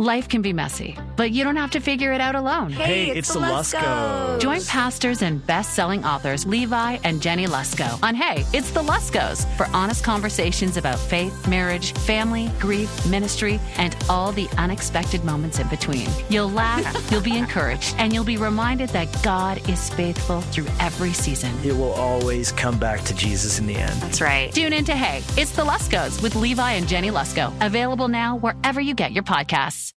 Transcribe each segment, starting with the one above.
Life can be messy, but you don't have to figure it out alone. Hey, it's the Luskos. Join pastors and best-selling authors Levi and Jenny Lusko on Hey, It's the Luskos for honest conversations about faith, marriage, family, grief, ministry, and all the unexpected moments in between. You'll laugh, you'll be encouraged, and you'll be reminded that God is faithful through every season. It will always come back to Jesus in the end. That's right. Tune in to Hey, It's the Luskos with Levi and Jenny Lusko. Available now wherever you get your podcasts.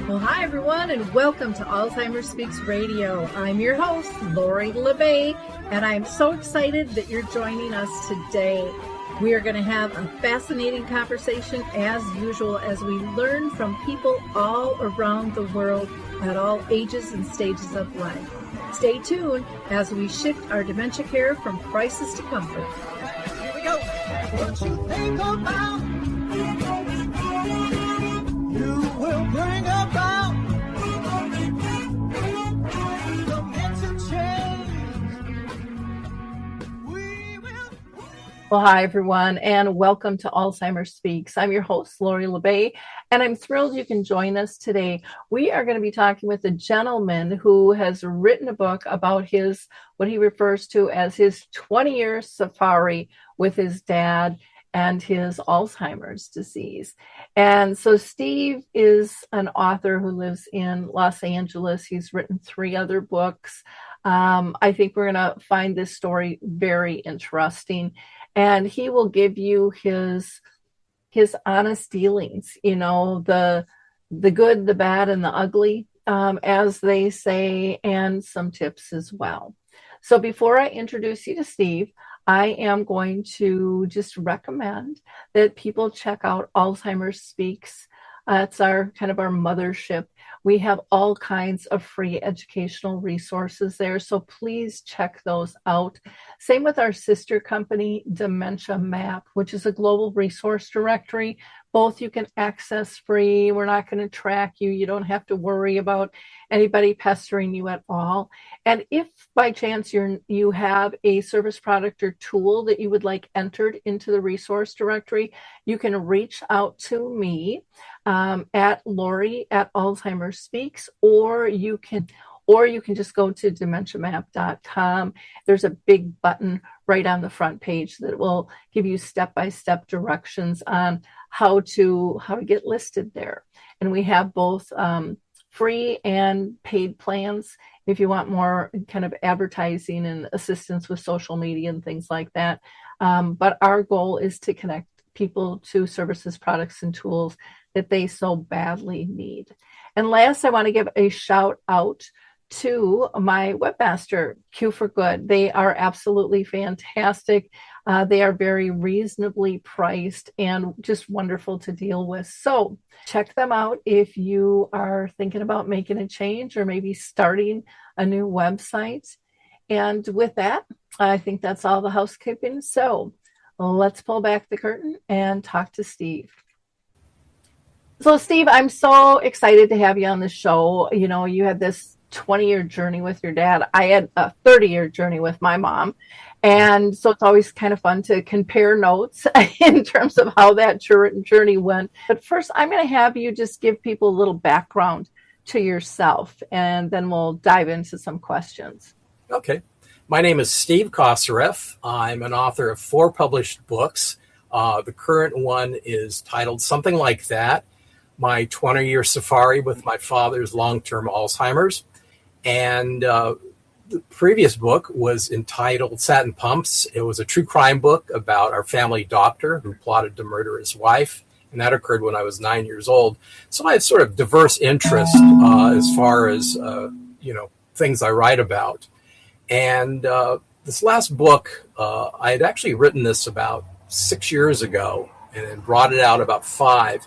Well, hi, everyone, and welcome to Alzheimer Speaks Radio. I'm your host, Lori LeBay, and I'm so excited that you're joining us today. We are going to have a fascinating conversation, as usual, as we learn from people all around the world at all ages and stages of life. Stay tuned as we shift our dementia care from crisis to comfort. Here we go. What you think about, you will bring about dementia change. We will. Well, hi, everyone, and welcome to Alzheimer Speaks. I'm your host, Lori LeBay, and I'm thrilled you can join us today. We are going to be talking with a gentleman who has written a book about his, what he refers to as his 20-year safari with his dad and his Alzheimer's disease. And so Steve is an author who lives in Los Angeles. He's written 3 other books. I think we're going to find this story very interesting. And he will give you his honest dealings, you know, the good, the bad, and the ugly, as they say, and some tips as well. So before I introduce you to Steve, I am going to just recommend that people check out Alzheimer Speaks. It's our kind of our mothership. We have all kinds of free educational resources there, so please check those out. Same with our sister company, Dementia Map, which is a global resource directory. Both you can access free. We're not going to track you. You don't have to worry about anybody pestering you at all. And if by chance you have a service, product, or tool that you would like entered into the resource directory, you can reach out to me at Lori at Alzheimer Speaks, or you can just go to dementiamap.com. There's a big button right on the front page that will give you step-by-step directions on how to get listed there. And we have both free and paid plans if you want more kind of advertising and assistance with social media and things like that. But our goal is to connect people to services, products, and tools that they so badly need. And last, I want to give a shout out to my webmaster, Q for Good. They are absolutely fantastic. They are very reasonably priced and just wonderful to deal with. So check them out if you are thinking about making a change or maybe starting a new website. And with that, I think that's all the housekeeping. So let's pull back the curtain and talk to Steve. So Steve, I'm so excited to have you on the show. You know, you had this 20-year journey with your dad. I had a 30-year journey with my mom. And so it's always kind of fun to compare notes in terms of how that journey went. But first, I'm going to have you just give people a little background to yourself, and then we'll dive into some questions. Okay. My name is Steve Kosareff. I'm an author of 4 published books. The current one is titled Something Like That, My 20-Year Safari with My Father's Long-Term Alzheimer's. And the previous book was entitled Satin Pumps. It was a true crime book about our family doctor who plotted to murder his wife. And that occurred when I was 9 years old. So I have sort of diverse interests as far as, things I write about. And this last book, I had actually written this about 6 years ago and brought it out about 5.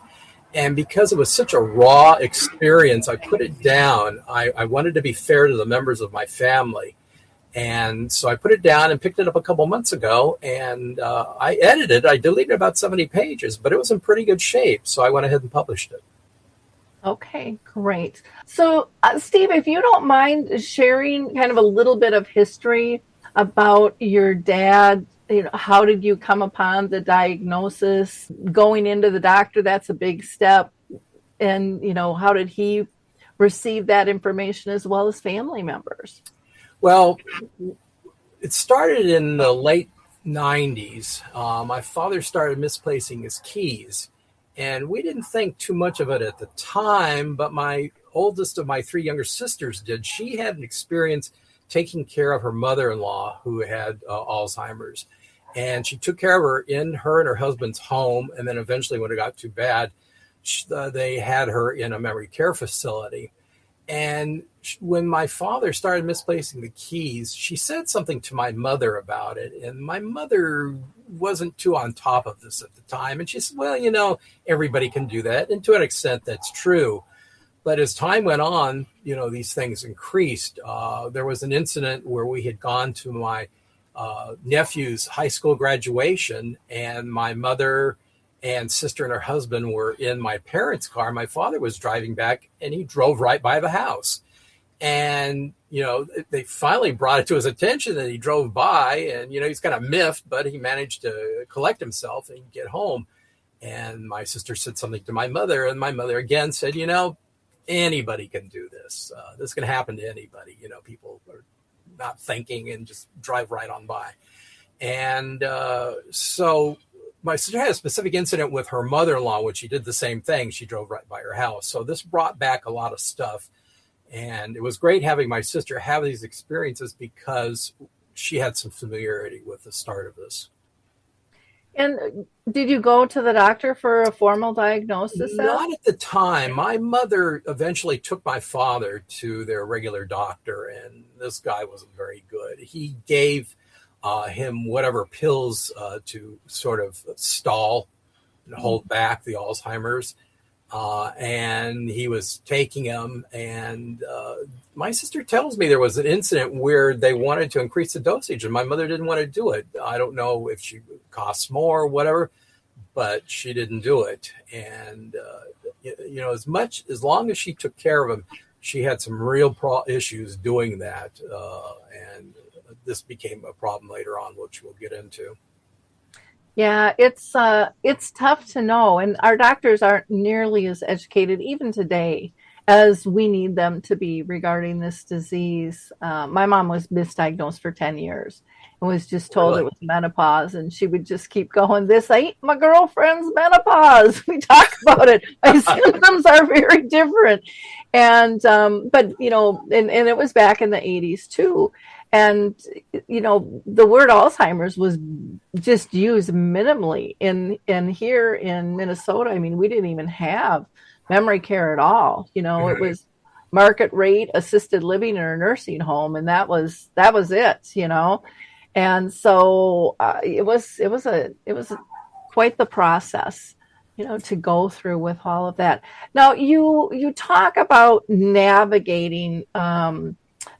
And because it was such a raw experience, I put it down. I wanted to be fair to the members of my family. And so I put it down and picked it up a couple months ago, and I edited. I deleted about 70 pages, but it was in pretty good shape. So I went ahead and published it. Okay, great. So, Steve, if you don't mind sharing kind of a little bit of history about your dad, how did you come upon the diagnosis? Going into the doctor, that's a big step. And, how did he receive that information as well as family members? Well, it started in the late 90s. My father started misplacing his keys, and we didn't think too much of it at the time, but my oldest of my three younger sisters did. She had an experience taking care of her mother-in-law who had Alzheimer's, and she took care of her in her and her husband's home, and then eventually when it got too bad, they had her in a memory care facility. And when my father started misplacing the keys, she said something to my mother about it. And my mother wasn't too on top of this at the time. And she said, well, everybody can do that. And to an extent, that's true. But as time went on, these things increased. There was an incident where we had gone to my nephew's high school graduation, and my mother and sister and her husband were in my parents' car. My father was driving back, and he drove right by the house. And, they finally brought it to his attention that he drove by, and, he's kind of miffed, but he managed to collect himself and get home. And my sister said something to my mother, and my mother again said, anybody can do this. This can happen to anybody. People are not thinking and just drive right on by. And so my sister had a specific incident with her mother-in-law, when she did the same thing. She drove right by her house. So this brought back a lot of stuff. And it was great having my sister have these experiences because she had some familiarity with the start of this. And did you go to the doctor for a formal diagnosis? Not at the time. My mother eventually took my father to their regular doctor, and this guy wasn't very good. He gave him whatever pills to sort of stall and hold back the Alzheimer's. And he was taking them. And my sister tells me there was an incident where they wanted to increase the dosage, and my mother didn't want to do it. I don't know if she costs more or whatever, but she didn't do it. And, as long as she took care of him, she had some real issues doing that. And this became a problem later on, which we'll get into. Yeah, it's tough to know, and our doctors aren't nearly as educated even today as we need them to be regarding this disease. My mom was misdiagnosed for 10 years and was just told it was menopause, and she would just keep going, this ain't my girlfriend's menopause. We talk about it. My symptoms are very different. And, but, and it was back in the 80s too. And, the word Alzheimer's was just used minimally in here in Minnesota. I mean, we didn't even have memory care at all. It was market rate assisted living in a nursing home. And that was it, And so it was quite the process, to go through with all of that. Now you talk about navigating,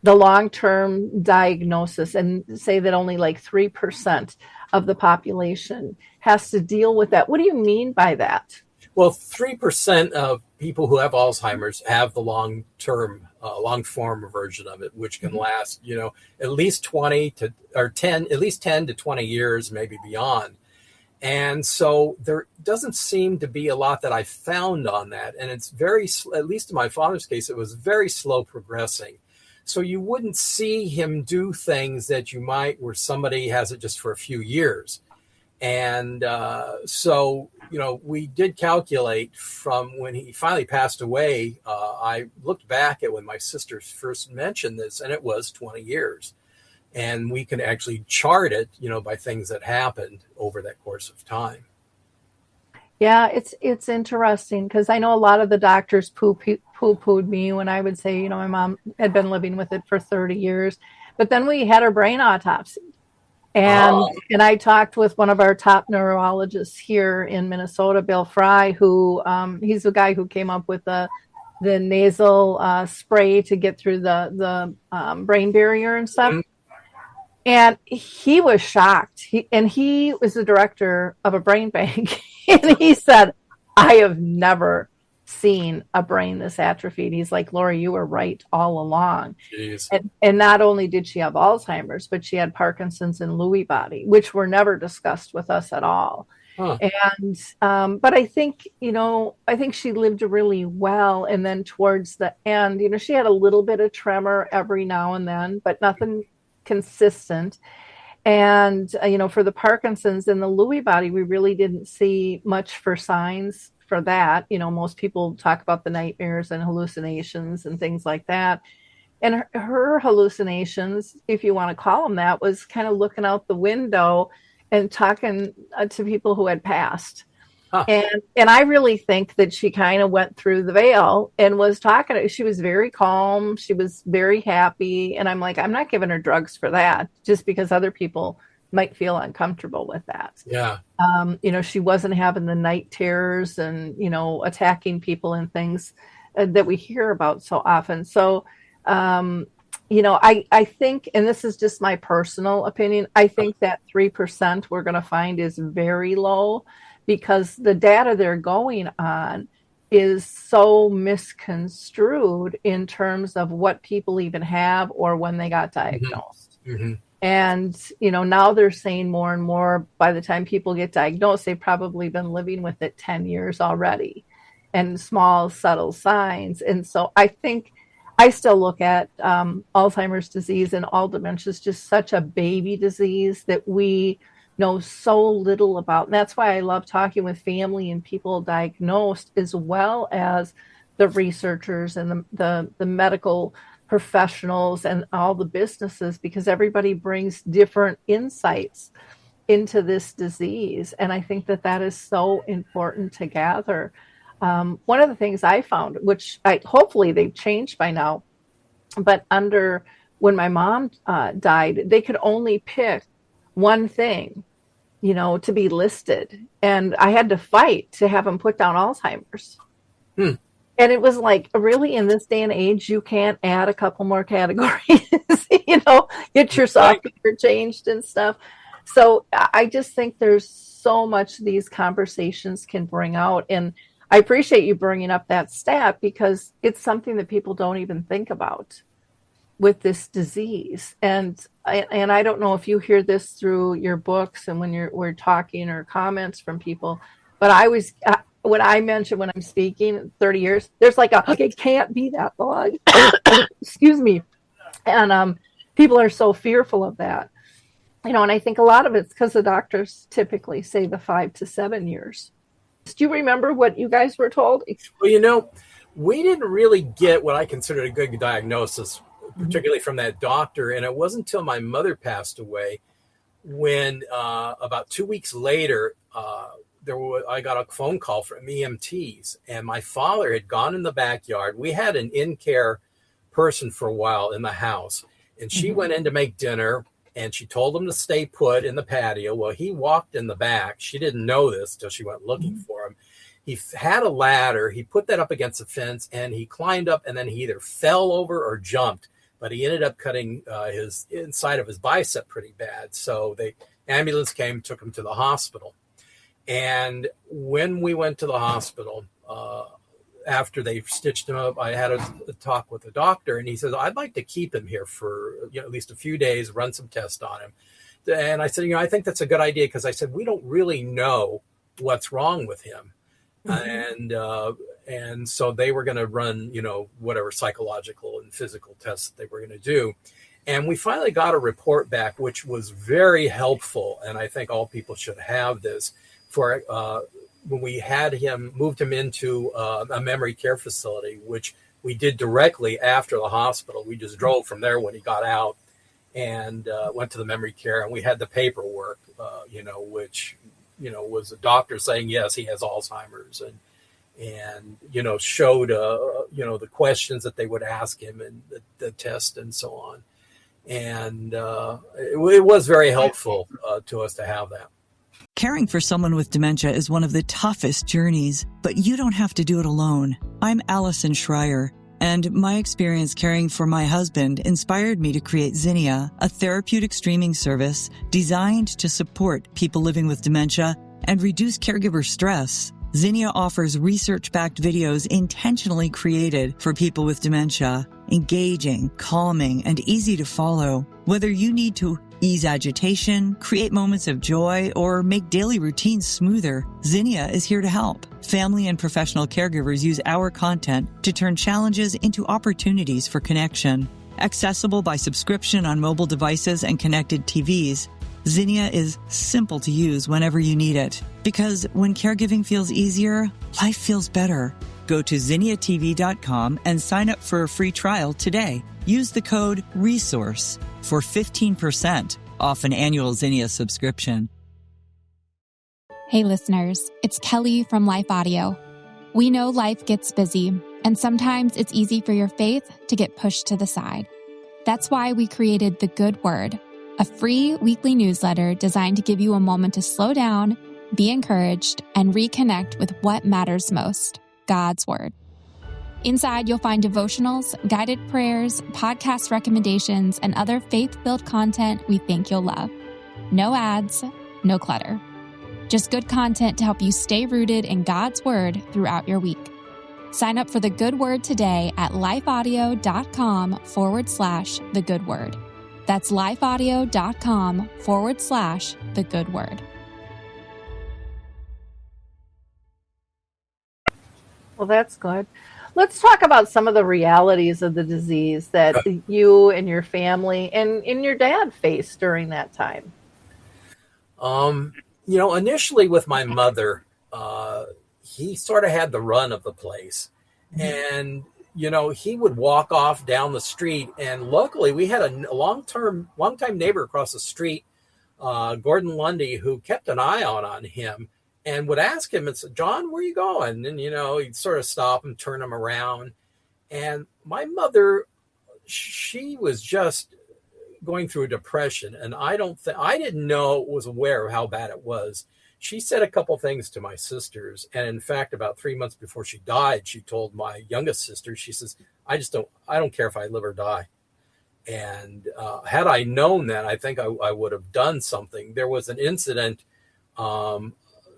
the long-term diagnosis, and say that only like 3% of the population has to deal with that. What do you mean by that? Well, 3% of people who have Alzheimer's have the long-term, long-form version of it, which can last, at least 10 to 20 years, maybe beyond. And so there doesn't seem to be a lot that I found on that. And it's at least in my father's case, it was very slow progressing. So you wouldn't see him do things that you might where somebody has it just for a few years. And so, we did calculate from when he finally passed away. I looked back at when my sister first mentioned this, and it was 20 years. And we can actually chart it, by things that happened over that course of time. Yeah, it's interesting because I know a lot of the doctors poo-pooed me when I would say, my mom had been living with it for 30 years. But then we had her brain autopsy. And I talked with one of our top neurologists here in Minnesota, Bill Fry, who he's the guy who came up with the nasal spray to get through the brain barrier and stuff. Mm-hmm. And he was shocked. He was the director of a brain bank. And he said, I have never seen a brain this atrophied. He's like, Lori, you were right all along. Jeez. And not only did she have Alzheimer's, but she had Parkinson's and Lewy body, which were never discussed with us at all. Huh. And but I think, I think she lived really well. And then towards the end, she had a little bit of tremor every now and then, but nothing consistent. And for the Parkinson's and the Lewy body, we really didn't see much for signs for that. Most people talk about the nightmares and hallucinations and things like that. And her hallucinations, if you want to call them that, was kind of looking out the window and talking to people who had passed. Huh. And I really think that she kind of went through the veil and was talking. She was very calm. She was very happy. And I'm like, I'm not giving her drugs for that, just because other people might feel uncomfortable with that. Yeah. She wasn't having the night terrors and, attacking people and things that we hear about so often. So, I think, and this is just my personal opinion, I think that 3% we're going to find is very low, because the data they're going on is so misconstrued in terms of what people even have or when they got diagnosed. Mm-hmm. And, now they're saying more and more, by the time people get diagnosed, they've probably been living with it 10 years already, and small, subtle signs. And so I think I still look at Alzheimer's disease and all dementia as just such a baby disease that we know so little about. And that's why I love talking with family and people diagnosed, as well as the researchers and the medical professionals and all the businesses, because everybody brings different insights into this disease. And I think that is so important to gather. One of the things I found, which hopefully they've changed by now, but when my mom died, they could only pick one thing, to be listed. And I had to fight to have them put down Alzheimer's. And it was like, really, in this day and age, you can't add a couple more categories, get your software changed and stuff. So I just think there's so much these conversations can bring out. And I appreciate you bringing up that stat, because it's something that people don't even think about with this disease. And I don't know if you hear this through your books and when we're talking or comments from people, but when I mention when I'm speaking 30 years, there's like it can't be that long. Excuse me. And people are so fearful of that. And I think a lot of it's because the doctors typically say the 5 to 7 years. Do you remember what you guys were told? Well, we didn't really get what I considered a good diagnosis, particularly from that doctor. And it wasn't until my mother passed away about 2 weeks later, I got a phone call from EMTs, and my father had gone in the backyard. We had an in-care person for a while in the house, and she went in to make dinner, and she told him to stay put in the patio. Well, he walked in the back. She didn't know this till she went looking for him. He had a ladder. He put that up against the fence, and he climbed up, and then he either fell over or jumped, but he ended up cutting his inside of his bicep pretty bad. So the ambulance came, took him to the hospital. And when we went to the hospital, after they stitched him up, I had a talk with the doctor, and he says, I'd like to keep him here for at least a few days, run some tests on him. And I said, I think that's a good idea, because I said, we don't really know what's wrong with him. And so they were going to run, whatever psychological and physical tests that they were going to do. And we finally got a report back, which was very helpful. And I think all people should have this for when we had moved him into a memory care facility, which we did directly after the hospital. We just drove from there when he got out and went to the memory care, and we had the paperwork, which, was a doctor saying, yes, he has Alzheimer's, and showed, the questions that they would ask him and the test and so on. And it was very helpful to us to have that. Caring for someone with dementia is one of the toughest journeys, but you don't have to do it alone. I'm Allison Schreier, and my experience caring for my husband inspired me to create Zinnia, a therapeutic streaming service designed to support people living with dementia and reduce caregiver stress. Zinnia offers research-backed videos intentionally created for people with dementia, engaging, calming, and easy to follow. Whether you need to ease agitation, create moments of joy, or make daily routines smoother, Zinnia is here to help. Family and professional caregivers use our content to turn challenges into opportunities for connection. Accessible by subscription on mobile devices and connected TVs, Zinnia is simple to use whenever you need it. Because when caregiving feels easier, life feels better. Go to zinniatv.com and sign up for a free trial today. Use the code RESOURCE for 15% off an annual Zinnia subscription. Hey listeners, it's Kelly from Life Audio. We know life gets busy, and sometimes it's easy for your faith to get pushed to the side. That's why we created The Good Word, a free weekly newsletter designed to give you a moment to slow down, be encouraged, and reconnect with what matters most, God's Word. Inside, you'll find devotionals, guided prayers, podcast recommendations, and other faith-filled content we think you'll love. No ads, no clutter. Just good content to help you stay rooted in God's Word throughout your week. Sign up for The Good Word today at lifeaudio.com/The Good Word. That's lifeaudio.com/The Good Word. Well, that's good. Let's talk about some of the realities of the disease that you and your family and your dad faced during that time. Initially with my mother, he sort of had the run of the place. And, he would walk off down the street. And luckily, we had a long-time neighbor across the street, Gordon Lundy, who kept an eye on him and would ask him and say, "John, where are you going?" And, he'd sort of stop and turn him around. And my mother, she was just going through a depression. And I was aware of how bad it was. She said a couple things to my sisters. And in fact, about 3 months before she died, she told my youngest sister, she says, I don't care if I live or die. And had I known that, I think I would have done something. There was an incident, in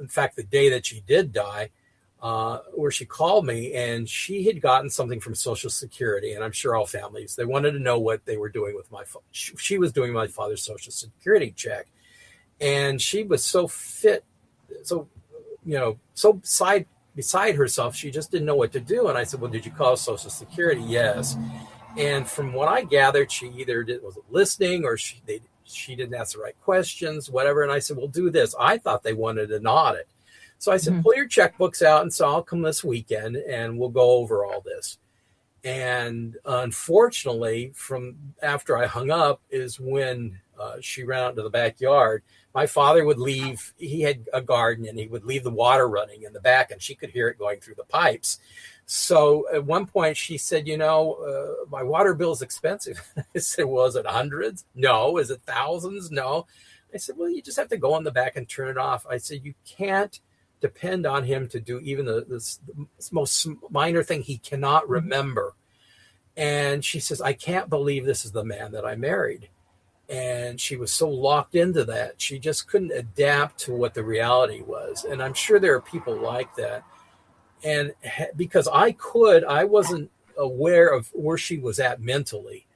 fact, the day that she did die, where she called me and she had gotten something from Social Security. And I'm sure all families, they wanted to know what they were doing with she was doing my father's Social Security check. And she was so fit, so beside herself, she just didn't know what to do. And I said, "Well, did you call Social Security?" "Yes." And from what I gathered, she either wasn't listening or she didn't ask the right questions, whatever. And I said, "Well, do this." I thought they wanted an audit. So I said, "Pull your checkbooks out." And so I'll come this weekend and we'll go over all this. And unfortunately, from after I hung up is when she ran out into the backyard. My father would leave. He had a garden and he would leave the water running in the back and she could hear it going through the pipes. So at one point she said, "My water bill is expensive." I said, "Well, is it hundreds?" "No." "Is it thousands?" "No." I said, "Well, you just have to go in the back and turn it off." I said, "You can't depend on him to do even the most minor thing he cannot remember." And she says, "I can't believe this is the man that I married." And she was so locked into that. She just couldn't adapt to what the reality was. And I'm sure there are people like that. And because I wasn't aware of where she was at mentally.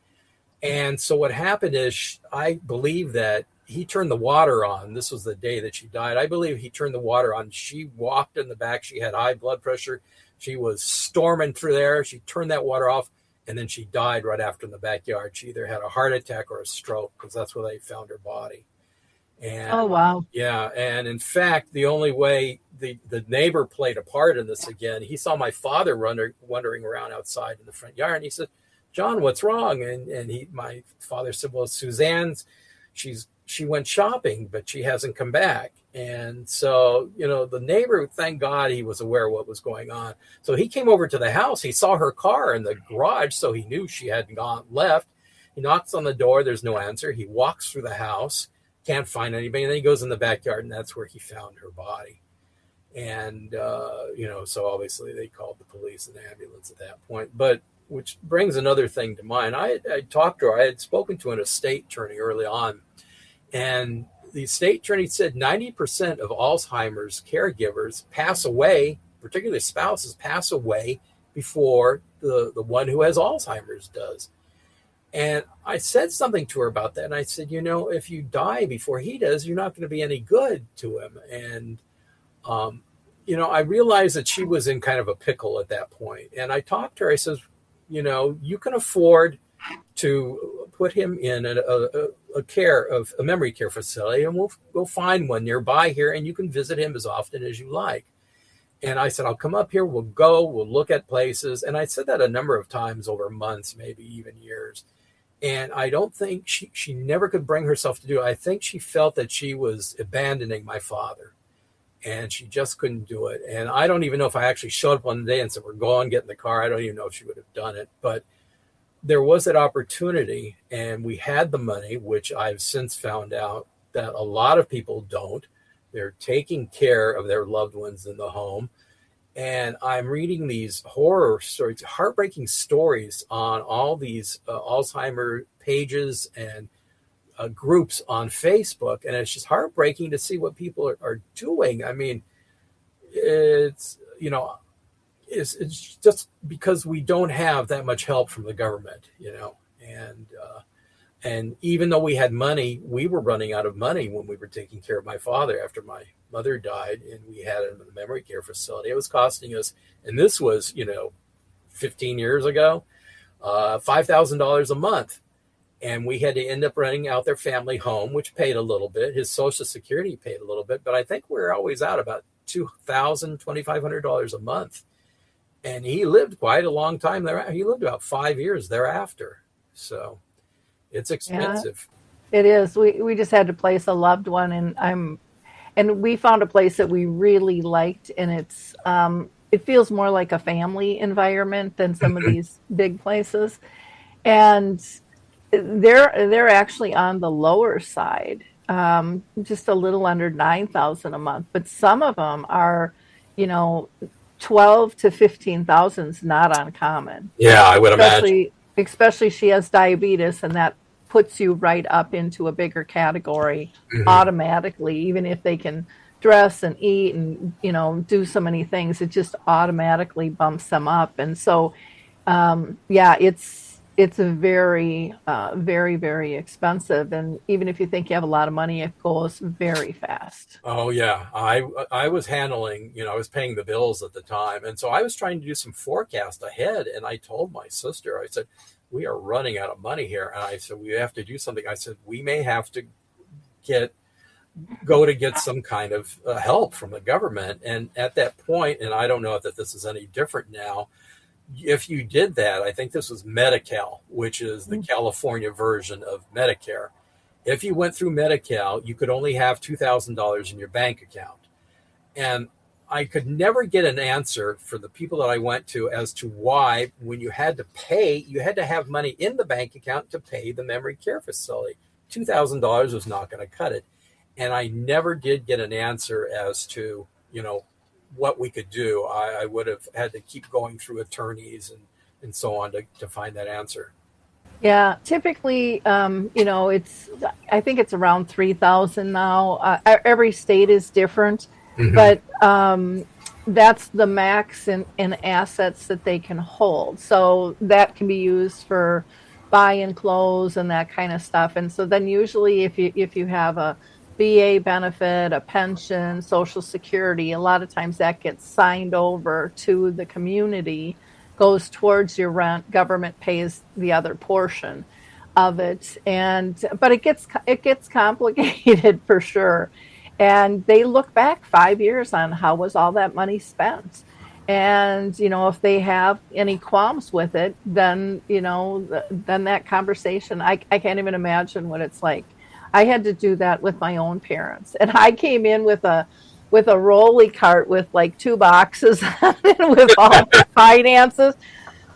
And so what happened is I believe that he turned the water on. This was the day that she died. I believe he turned the water on. She walked in the back. She had high blood pressure. She was storming through there. She turned that water off. And then she died right after in the backyard. She either had a heart attack or a stroke because that's where they found her body. And oh, wow. Yeah. And in fact, the only way the neighbor played a part in this again, he saw my father wandering around outside in the front yard. And he said, "John, what's wrong?" And my father said, "Well, Suzanne's, she went shopping, but she hasn't come back." And so, the neighbor, thank God he was aware of what was going on. So he came over to the house. He saw her car in the garage. So he knew she hadn't left. He knocks on the door. There's no answer. He walks through the house, can't find anybody. And then he goes in the backyard and that's where he found her body. And, so obviously they called the police and the ambulance at that point, but which brings another thing to mind. I talked to her. I had spoken to an estate attorney early on. And the state attorney said 90% of Alzheimer's caregivers pass away, particularly spouses pass away before the one who has Alzheimer's does. And I said something to her about that. And I said, if you die before he does, you're not going to be any good to him. And, I realized that she was in kind of a pickle at that point. And I talked to her. I says, you can afford to put him in a memory care facility, and we'll find one nearby here, and you can visit him as often as you like. And I said, I'll come up here, we'll look at places. And I said that a number of times over months, maybe even years. And I don't think she never could bring herself to do it. I think she felt that she was abandoning my father, and she just couldn't do it. And I don't even know if I actually showed up one day and said, we're going, get in the car. I don't even know if she would have done it. But there was that opportunity, and we had the money, which I've since found out that a lot of people don't. They're taking care of their loved ones in the home. And I'm reading these horror stories, heartbreaking stories on all these Alzheimer pages and groups on Facebook. And it's just heartbreaking to see what people are doing. I mean, it's just because we don't have that much help from the government, and even though we had money, we were running out of money when we were taking care of my father after my mother died, and we had him in the memory care facility. It was costing us, and this was, 15 years ago, $5,000 a month. And we had to end up renting out their family home, which paid a little bit. His Social Security paid a little bit, but I think we're always out about $2,000, $2,500 a month. And he lived quite a long time there. He lived about 5 years thereafter. So it's expensive. Yeah, it is. We just had to place a loved one, and we found a place that we really liked, and it feels more like a family environment than some of these big places. And they're actually on the lower side, just a little under $9,000 a month. But some of them are, 12 to 15,000 is not uncommon. Yeah, I would imagine. Especially she has diabetes, and that puts you right up into a bigger category automatically. Even if they can dress and eat and do so many things, it just automatically bumps them up. And so, it's a very, very, very expensive. And even if you think you have a lot of money, it goes very fast. Oh, yeah. I was handling, I was paying the bills at the time. And so I was trying to do some forecast ahead. And I told my sister, I said, we are running out of money here. And I said, we have to do something. I said, we may have to go to get some kind of help from the government. And at that point, and I don't know if this is any different now, if you did that, I think this was Medi-Cal, which is the California version of Medicare. If you went through Medi-Cal, you could only have $2,000 in your bank account. And I could never get an answer for the people that I went to as to why, when you had to pay, you had to have money in the bank account to pay the memory care facility. $2,000 was not going to cut it. And I never did get an answer as to, what we could do. I would have had to keep going through attorneys and so on to find that answer. Yeah, typically, I think it's around 3,000 now. Every state is different, but that's the max in assets that they can hold. So that can be used for buy-in clothes and that kind of stuff. And so then usually if you have a VA benefit, a pension, Social Security, a lot of times that gets signed over to the community, goes towards your rent, government pays the other portion of it. But it gets complicated for sure. And they look back 5 years on how was all that money spent. And, if they have any qualms with it, then, then that conversation, I can't even imagine what it's like. I had to do that with my own parents. And I came in with a rolly cart with like 2 boxes with all the finances.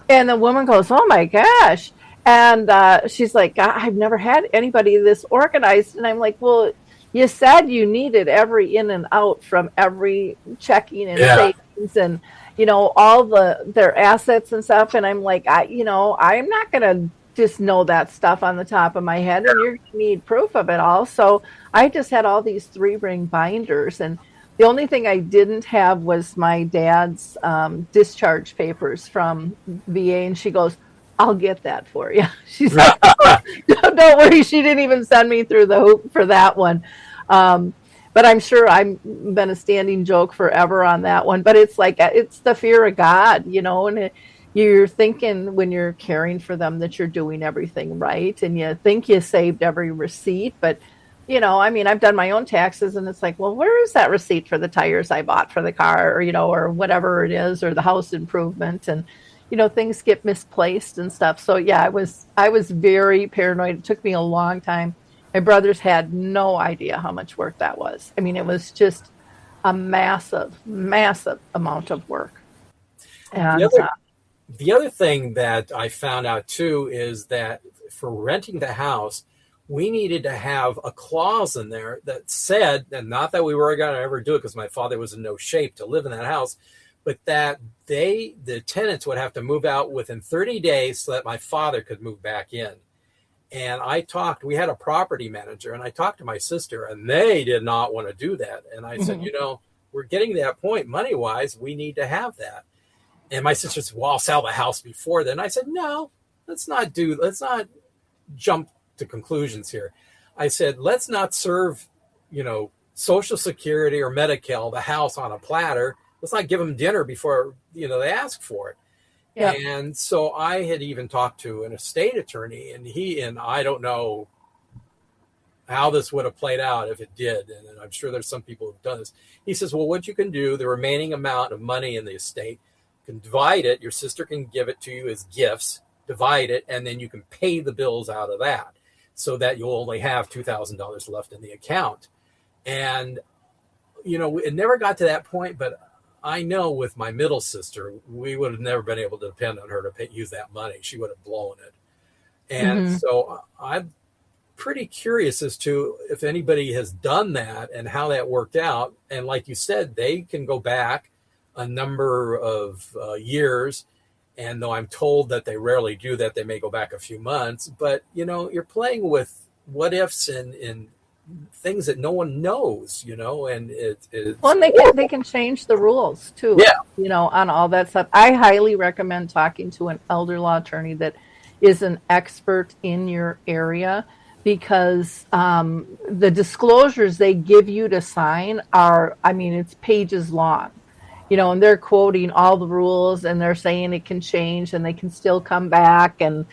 And the woman goes, oh my gosh. And she's like, I've never had anybody this organized. And I'm like, well, you said you needed every in and out from every checking and savings and, all their assets and stuff. And I'm like, I'm not going to just know that stuff on the top of my head, and you're going to need proof of it all. So I just had all these 3-ring binders, and the only thing I didn't have was my dad's discharge papers from VA, and she goes, I'll get that for you. She's like, oh, don't worry. She didn't even send me through the hoop for that one. But I'm sure I've been a standing joke forever on that one. But it's like, it's the fear of God, and you're thinking when you're caring for them that you're doing everything right. And you think you saved every receipt. But, I've done my own taxes, and it's like, well, where is that receipt for the tires I bought for the car, or whatever it is, or the house improvement? And, things get misplaced and stuff. So, yeah, I was very paranoid. It took me a long time. My brothers had no idea how much work that was. I mean, it was just a massive, massive amount of work. And the other thing that I found out, too, is that for renting the house, we needed to have a clause in there that said, and not that we were going to ever do it because my father was in no shape to live in that house, but that the tenants would have to move out within 30 days so that my father could move back in. And we had a property manager, and I talked to my sister, and they did not want to do that. And I said, we're getting to that point money-wise, we need to have that. And my sister said, well, I'll sell the house before then. I said, no, let's not jump to conclusions here. I said, let's not serve, Social Security or Medi-Cal the house on a platter. Let's not give them dinner before, they ask for it. Yep. And so I had even talked to an estate attorney, and I don't know how this would have played out if it did. And I'm sure there's some people who've done this. He says, well, what you can do, the remaining amount of money in the estate, you can divide it. Your sister can give it to you as gifts, divide it, and then you can pay the bills out of that so that you'll only have $2,000 left in the account. And, it never got to that point, but I know with my middle sister, we would have never been able to depend on her to use that money. She would have blown it. And so I'm pretty curious as to if anybody has done that and how that worked out. And like you said, they can go back a number of years. And though I'm told that they rarely do that, they may go back a few months. But, you're playing with what ifs and things that no one knows, and it's well, and they can change the rules too. Yeah, on all that stuff. I highly recommend talking to an elder law attorney that is an expert in your area, because the disclosures they give you to sign it's pages long, and they're quoting all the rules, and they're saying it can change and they can still come back, and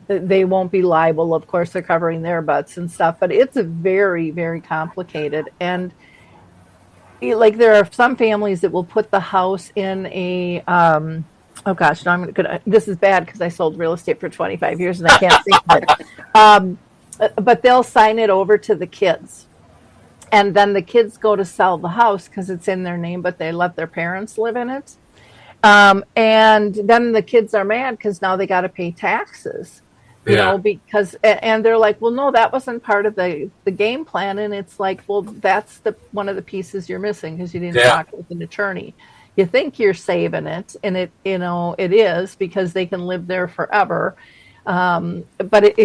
they won't be liable. Of course, they're covering their butts and stuff, but it's a very, very complicated. And like, there are some families that will put the house in a, this is bad because I sold real estate for 25 years and I can't think but they'll sign it over to the kids. And then the kids go to sell the house because it's in their name, but they let their parents live in it. And then the kids are mad because now they got to pay taxes, because, and they're like, well, no, that wasn't part of the game plan. And it's like, well, that's one of the pieces you're missing because you didn't talk with an attorney. You think you're saving it, and it is, because they can live there forever. But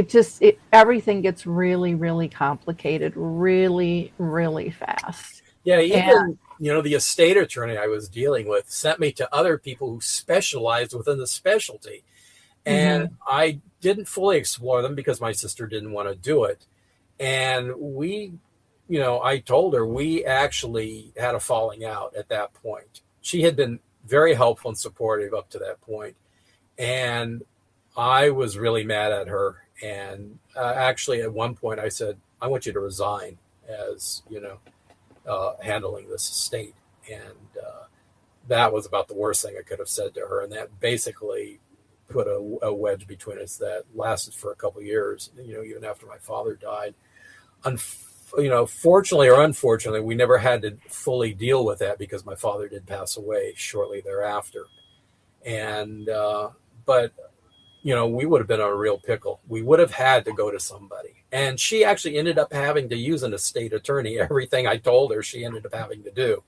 everything gets really, really complicated, really, really fast. Yeah. Even, the estate attorney I was dealing with sent me to other people who specialized within the specialty. And I didn't fully explore them because my sister didn't want to do it. And I told her we actually had a falling out at that point. She had been very helpful and supportive up to that point. And I was really mad at her. And actually, at one point, I said, I want you to resign as, handling this estate. And that was about the worst thing I could have said to her. And that basically put a wedge between us that lasted for a couple of years, even after my father died. Fortunately or unfortunately, we never had to fully deal with that because my father did pass away shortly thereafter. And, but we would have been in a real pickle. We would have had to go to somebody. And she actually ended up having to use an estate attorney. Everything I told her, she ended up having to do.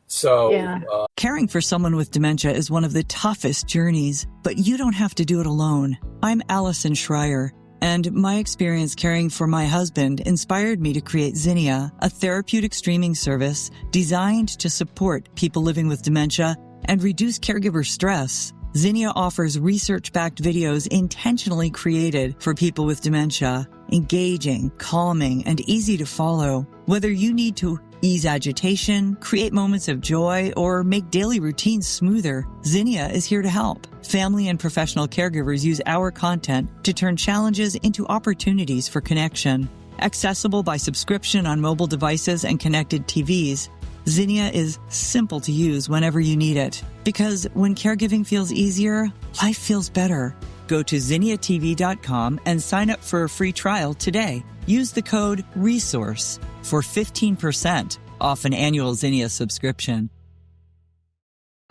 So, Yeah. Caring for someone with dementia is one of the toughest journeys, but you don't have to do it alone. I'm Allison Schreier, and my experience caring for my husband inspired me to create Zinnia, a therapeutic streaming service designed to support people living with dementia and reduce caregiver stress. Zinnia offers research-backed videos intentionally created for people with dementia, engaging, calming, and easy to follow. Whether you need to ease agitation, create moments of joy, or make daily routines smoother, Zinnia is here to help. Family and professional caregivers use our content to turn challenges into opportunities for connection. Accessible by subscription on mobile devices and connected TVs, Zinnia is simple to use whenever you need it. Because when caregiving feels easier, life feels better. Go to zinniatv.com and sign up for a free trial today. Use the code RESOURCE for 15% off an annual Zinnia subscription.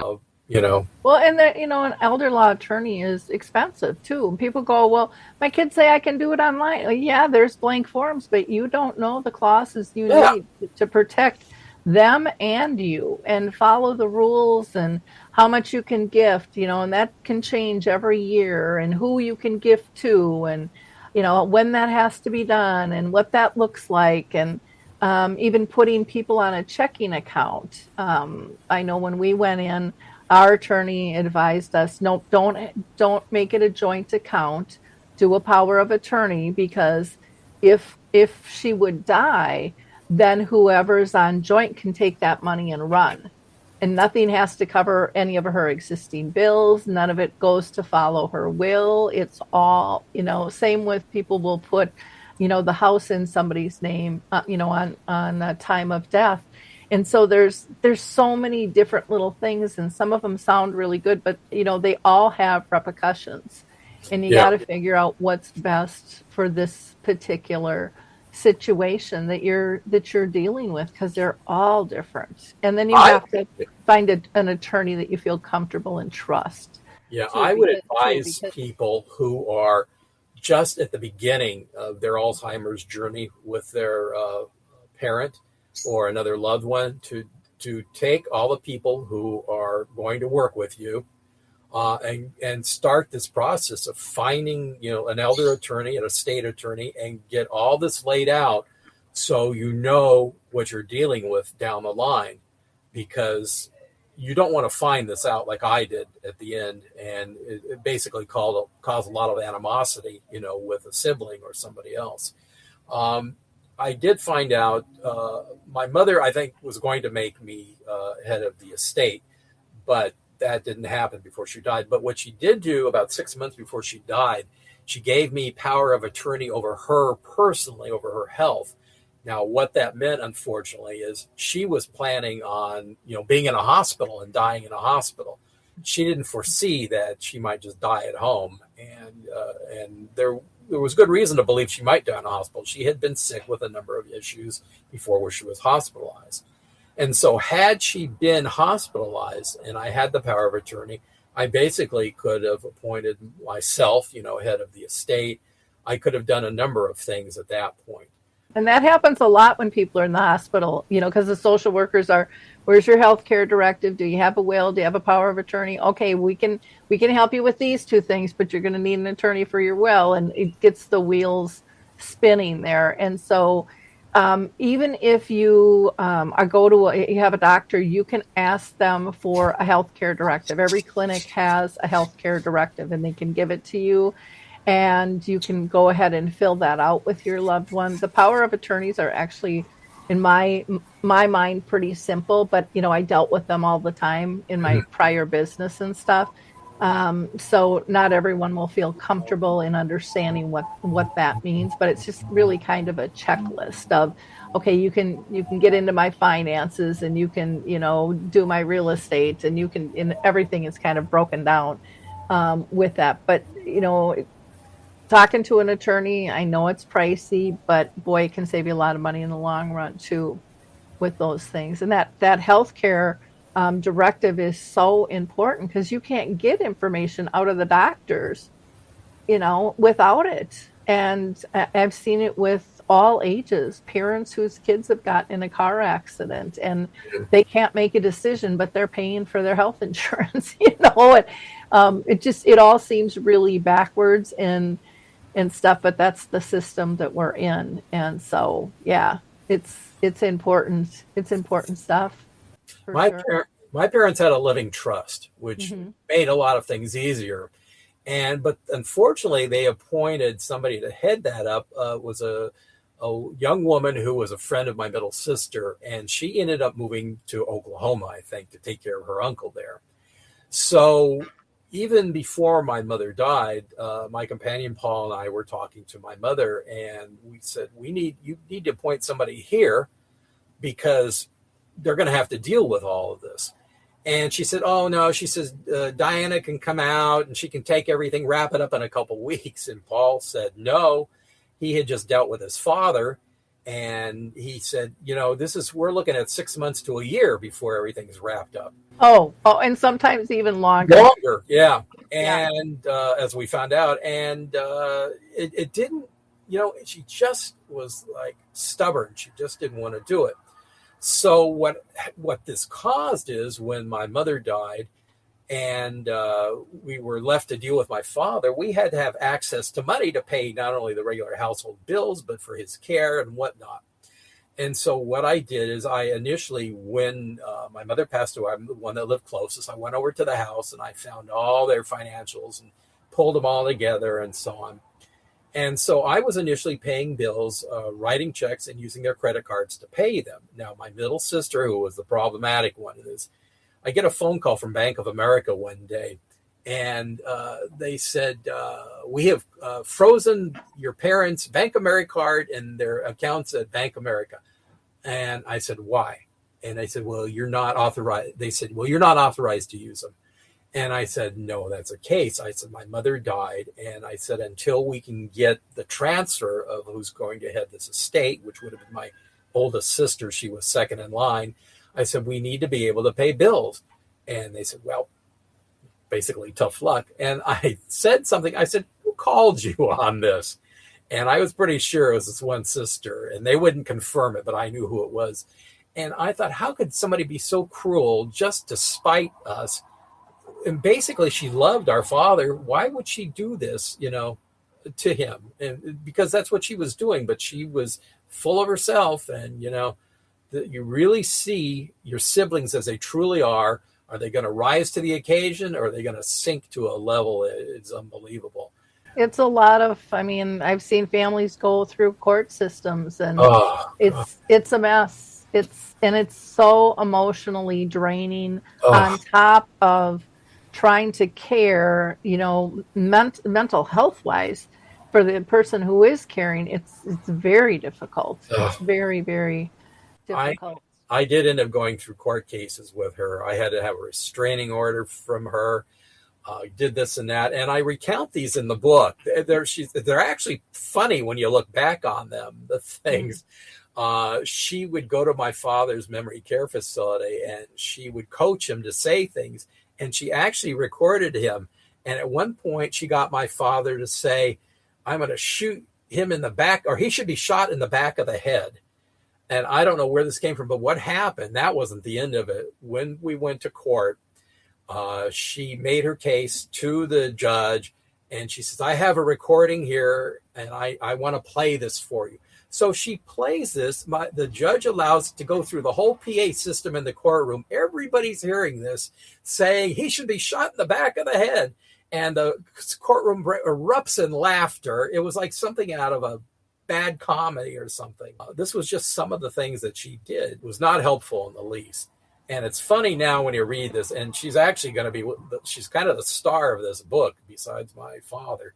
Well, and an elder law attorney is expensive too. And people go, well, my kids say I can do it online. Well, yeah, there's blank forms, but you don't know the clauses you need to protect them and you, and follow the rules and how much you can gift, and that can change every year, and who you can gift to, and when that has to be done and what that looks like, and even putting people on a checking account. I know when we went in, our attorney advised us, no, don't make it a joint account, do a power of attorney, because if she would die, then whoever's on joint can take that money and run. And nothing has to cover any of her existing bills. None of it goes to follow her will. It's all, same with people will put, the house in somebody's name, on a time of death. And so there's so many different little things, and some of them sound really good, but, they all have repercussions. And you got to figure out what's best for this particular situation that you're dealing with, because they're all different. And then you have to find an attorney that you feel comfortable and trust. I would advise people who are just at the beginning of their Alzheimer's journey with their parent or another loved one to take all the people who are going to work with you and start this process of finding, an elder attorney and a state attorney, and get all this laid out so you know what you're dealing with down the line, because you don't want to find this out like I did at the end, and it basically caused a lot of animosity, with a sibling or somebody else. I did find out my mother, I think, was going to make me head of the estate, but that didn't happen before she died. But what she did do about 6 months before she died, she gave me power of attorney over her personally, over her health. Now, what that meant, unfortunately, is she was planning on, being in a hospital and dying in a hospital. She didn't foresee that she might just die at home. And there was good reason to believe she might die in a hospital. She had been sick with a number of issues before where she was hospitalized. And so had she been hospitalized and I had the power of attorney, I basically could have appointed myself, head of the estate. I could have done a number of things at that point. And that happens a lot when people are in the hospital, because the social workers are, where's your health care directive? Do you have a will? Do you have a power of attorney? Okay, we can help you with these two things, but you're going to need an attorney for your will. And it gets the wheels spinning there. And so even if you you have a doctor, you can ask them for a healthcare directive. Every clinic has a healthcare directive, and they can give it to you, and you can go ahead and fill that out with your loved one. The power of attorneys are actually, in my mind, pretty simple, but I dealt with them all the time in my prior business and stuff. So not everyone will feel comfortable in understanding what that means, but it's just really kind of a checklist of, okay, you can get into my finances, and you can, do my real estate, and everything is kind of broken down, with that. But, talking to an attorney, I know it's pricey, but boy, it can save you a lot of money in the long run too, with those things. And that healthcare directive is so important, because you can't get information out of the doctors, without it. And I've seen it with all ages, parents whose kids have gotten in a car accident and they can't make a decision, but they're paying for their health insurance. It all seems really backwards and stuff, but that's the system that we're in. And so, yeah, it's important. It's important stuff. For sure. My parents had a living trust, which made a lot of things easier. But unfortunately, they appointed somebody to head that up. Was a young woman who was a friend of my middle sister, and she ended up moving to Oklahoma, I think, to take care of her uncle there. So even before my mother died, my companion Paul and I were talking to my mother, and we said, you need to appoint somebody here because they're going to have to deal with all of this. And she said, oh, no, she says, Diana can come out and she can take everything, wrap it up in a couple weeks. And Paul said, no, he had just dealt with his father. And he said, we're looking at 6 months to a year before everything's wrapped up. Oh, and sometimes even longer. Longer, yeah. And as we found out, and it didn't, she just was like stubborn. She just didn't want to do it. So what this caused is when my mother died and we were left to deal with my father, we had to have access to money to pay not only the regular household bills, but for his care and whatnot. And so what I did is I initially, when my mother passed away, I'm the one that lived closest, I went over to the house and I found all their financials and pulled them all together and so on. And so I was initially paying bills, writing checks and using their credit cards to pay them. Now, my middle sister, who was the problematic one, I get a phone call from Bank of America one day, and they said, we have frozen your parents' Bank of America card and their accounts at Bank of America. And I said, why? And they said, well, you're not authorized. They said, well, you're not authorized to use them. And I said, no, that's a case. I said, my mother died. And I said, until we can get the transfer of who's going to head this estate, which would have been my oldest sister, she was second in line. I said, we need to be able to pay bills. And they said, well, basically tough luck. And I said something. I said, who called you on this? And I was pretty sure it was this one sister. And they wouldn't confirm it, but I knew who it was. And I thought, how could somebody be so cruel just to spite us? And basically, she loved our father. Why would she do this, to him? And because that's what she was doing. But she was full of herself. And, you really see your siblings as they truly are. Are they going to rise to the occasion, or are they going to sink to a level it's unbelievable? It's a lot of, I've seen families go through court systems, and it's a mess. It's so emotionally draining on top of trying to care, mental health wise for the person who is caring. It's very difficult. It's very, very difficult. I did end up going through court cases with her. I had to have a restraining order from her. Did this and that, and I recount these in the book. They're actually funny when you look back on them. The things she would go to my father's memory care facility, and she would coach him to say things. And she actually recorded him. And at one point, she got my father to say, I'm going to shoot him in the back, or he should be shot in the back of the head. And I don't know where this came from, but what happened, that wasn't the end of it. When we went to court, she made her case to the judge, and she says, I have a recording here, and I want to play this for you. So she plays this. The judge allows it to go through the whole PA system in the courtroom. Everybody's hearing this, saying he should be shot in the back of the head. And the courtroom erupts in laughter. It was like something out of a bad comedy or something. This was just some of the things that she did. It was not helpful in the least. And it's funny now when you read this, and she's actually going to be, she's kind of the star of this book besides my father.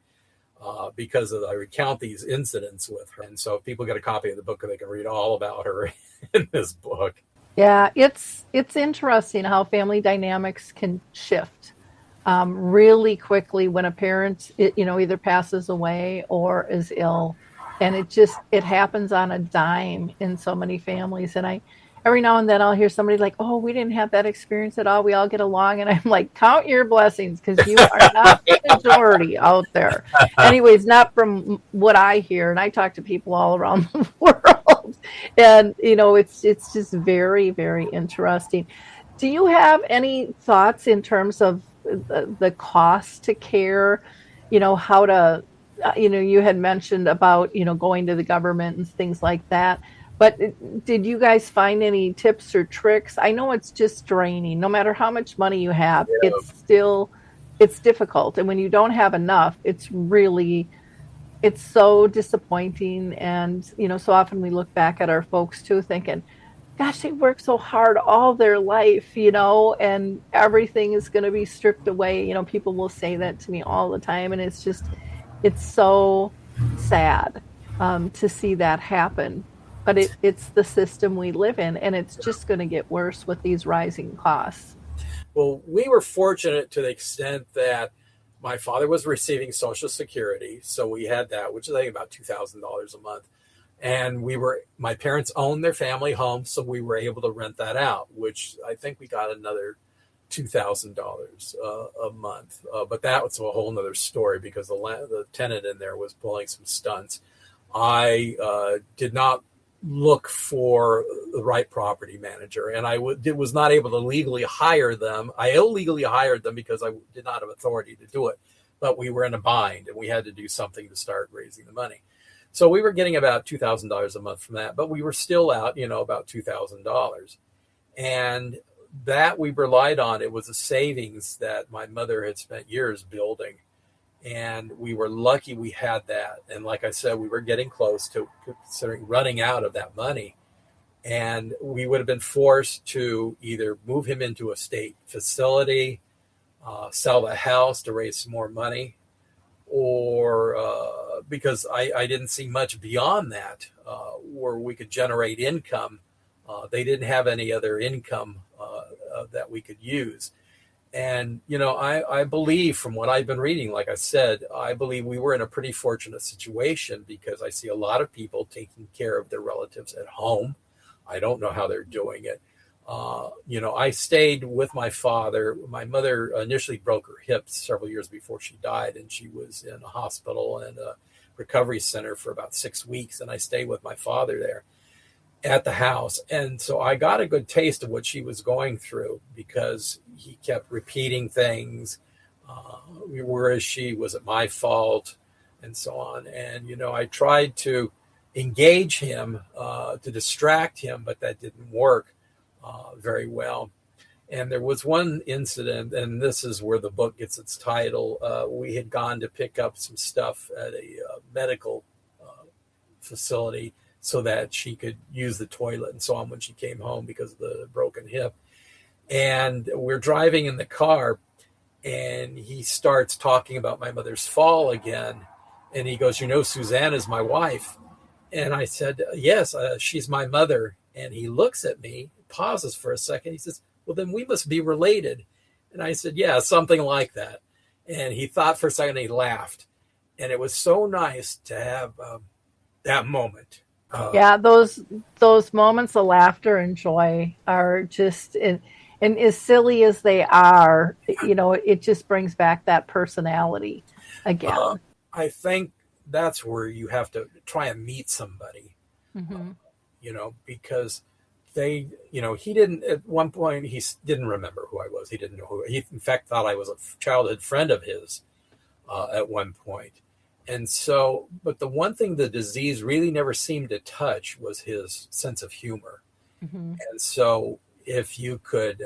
Because I recount these incidents with her. And so if people get a copy of the book, they can read all about her in this book. Yeah, it's interesting how family dynamics can shift really quickly when a parent, either passes away or is ill. And it happens on a dime in so many families. And every now and then I'll hear somebody like, oh, we didn't have that experience at all. We all get along. And I'm like, count your blessings, because you are not the majority out there. Anyways, not from what I hear. And I talk to people all around the world. And, it's just very, very interesting. Do you have any thoughts in terms of the cost to care, how to, you had mentioned about, going to the government and things like that. But did you guys find any tips or tricks? I know it's just draining. No matter how much money you have, it's difficult. And when you don't have enough, it's so disappointing. And, so often we look back at our folks too, thinking, gosh, they work so hard all their life, and everything is going to be stripped away. People will say that to me all the time. And it's so sad to see that happen. But it's the system we live in, and it's just going to get worse with these rising costs. Well, we were fortunate to the extent that my father was receiving Social Security. So we had that, which is I think about $2,000 a month. And my parents owned their family home, so we were able to rent that out, which I think we got another $2,000 a month. But that was a whole nother story, because the tenant in there was pulling some stunts. I did not look for the right property manager, and I was not able to legally hire them. I illegally hired them because I did not have authority to do it, but we were in a bind and we had to do something to start raising the money. So we were getting about $2,000 a month from that, but we were still out, about $2,000. And that we relied on. It was a savings that my mother had spent years building. And we were lucky we had that. And like I said, we were getting close to considering running out of that money. And we would have been forced to either move him into a state facility, sell the house to raise some more money, or because I didn't see much beyond that where we could generate income. They didn't have any other income that we could use. And, I believe from what I've been reading, like I said, I believe we were in a pretty fortunate situation, because I see a lot of people taking care of their relatives at home. I don't know how they're doing it. I stayed with my father. My mother initially broke her hip several years before she died, and she was in a hospital and a recovery center for about 6 weeks. And I stayed with my father there at the house. And so I got a good taste of what she was going through, because he kept repeating things. Where is she? Was it my fault? And so on. And, I tried to engage him to distract him, but that didn't work very well. And there was one incident, and this is where the book gets its title. We had gone to pick up some stuff at a medical facility so that she could use the toilet and so on when she came home because of the broken hip. And we're driving in the car, and he starts talking about my mother's fall again. And he goes, Suzanne is my wife. And I said, yes, she's my mother. And he looks at me, pauses for a second. He says, well, then we must be related. And I said, yeah, something like that. And he thought for a second, he laughed. And it was so nice to have that moment. Yeah, those moments of laughter and joy are just, and as silly as they are, it just brings back that personality again. I think that's where you have to try and meet somebody, because he didn't, at one point, he didn't remember who I was. He didn't know he in fact thought I was a childhood friend of his at one point. And so, but the one thing the disease really never seemed to touch was his sense of humor. And so if you could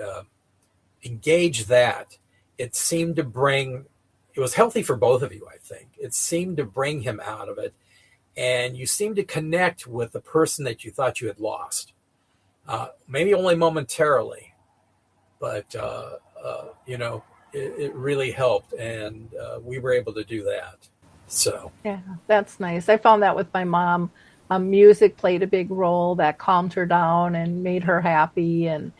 engage that, it was healthy for both of you, I think. It seemed to bring him out of it. And you seemed to connect with the person that you thought you had lost. Maybe only momentarily, but, it really helped. And we were able to do that. So yeah, that's nice. I found that with my mom. Music played a big role that calmed her down and made her happy and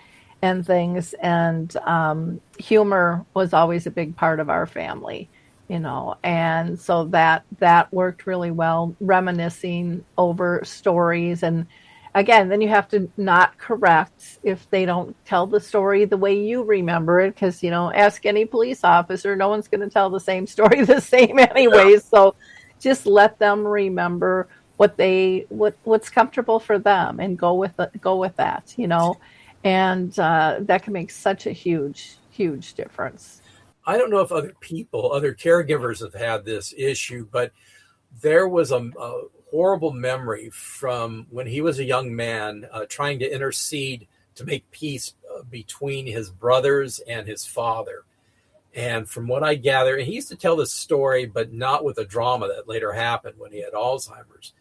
things. And humor was always a big part of our family, and so that worked really well, reminiscing over stories. And again, then you have to not correct if they don't tell the story the way you remember it, because, ask any police officer, no one's going to tell the same story the same anyway. So just let them remember what's comfortable for them and go with that, and that can make such a huge difference. I don't know if other caregivers have had this issue, but there was a horrible memory from when he was a young man trying to intercede to make peace between his brothers and his father. And from what I gather, he used to tell this story, but not with the drama that later happened when he had Alzheimer's.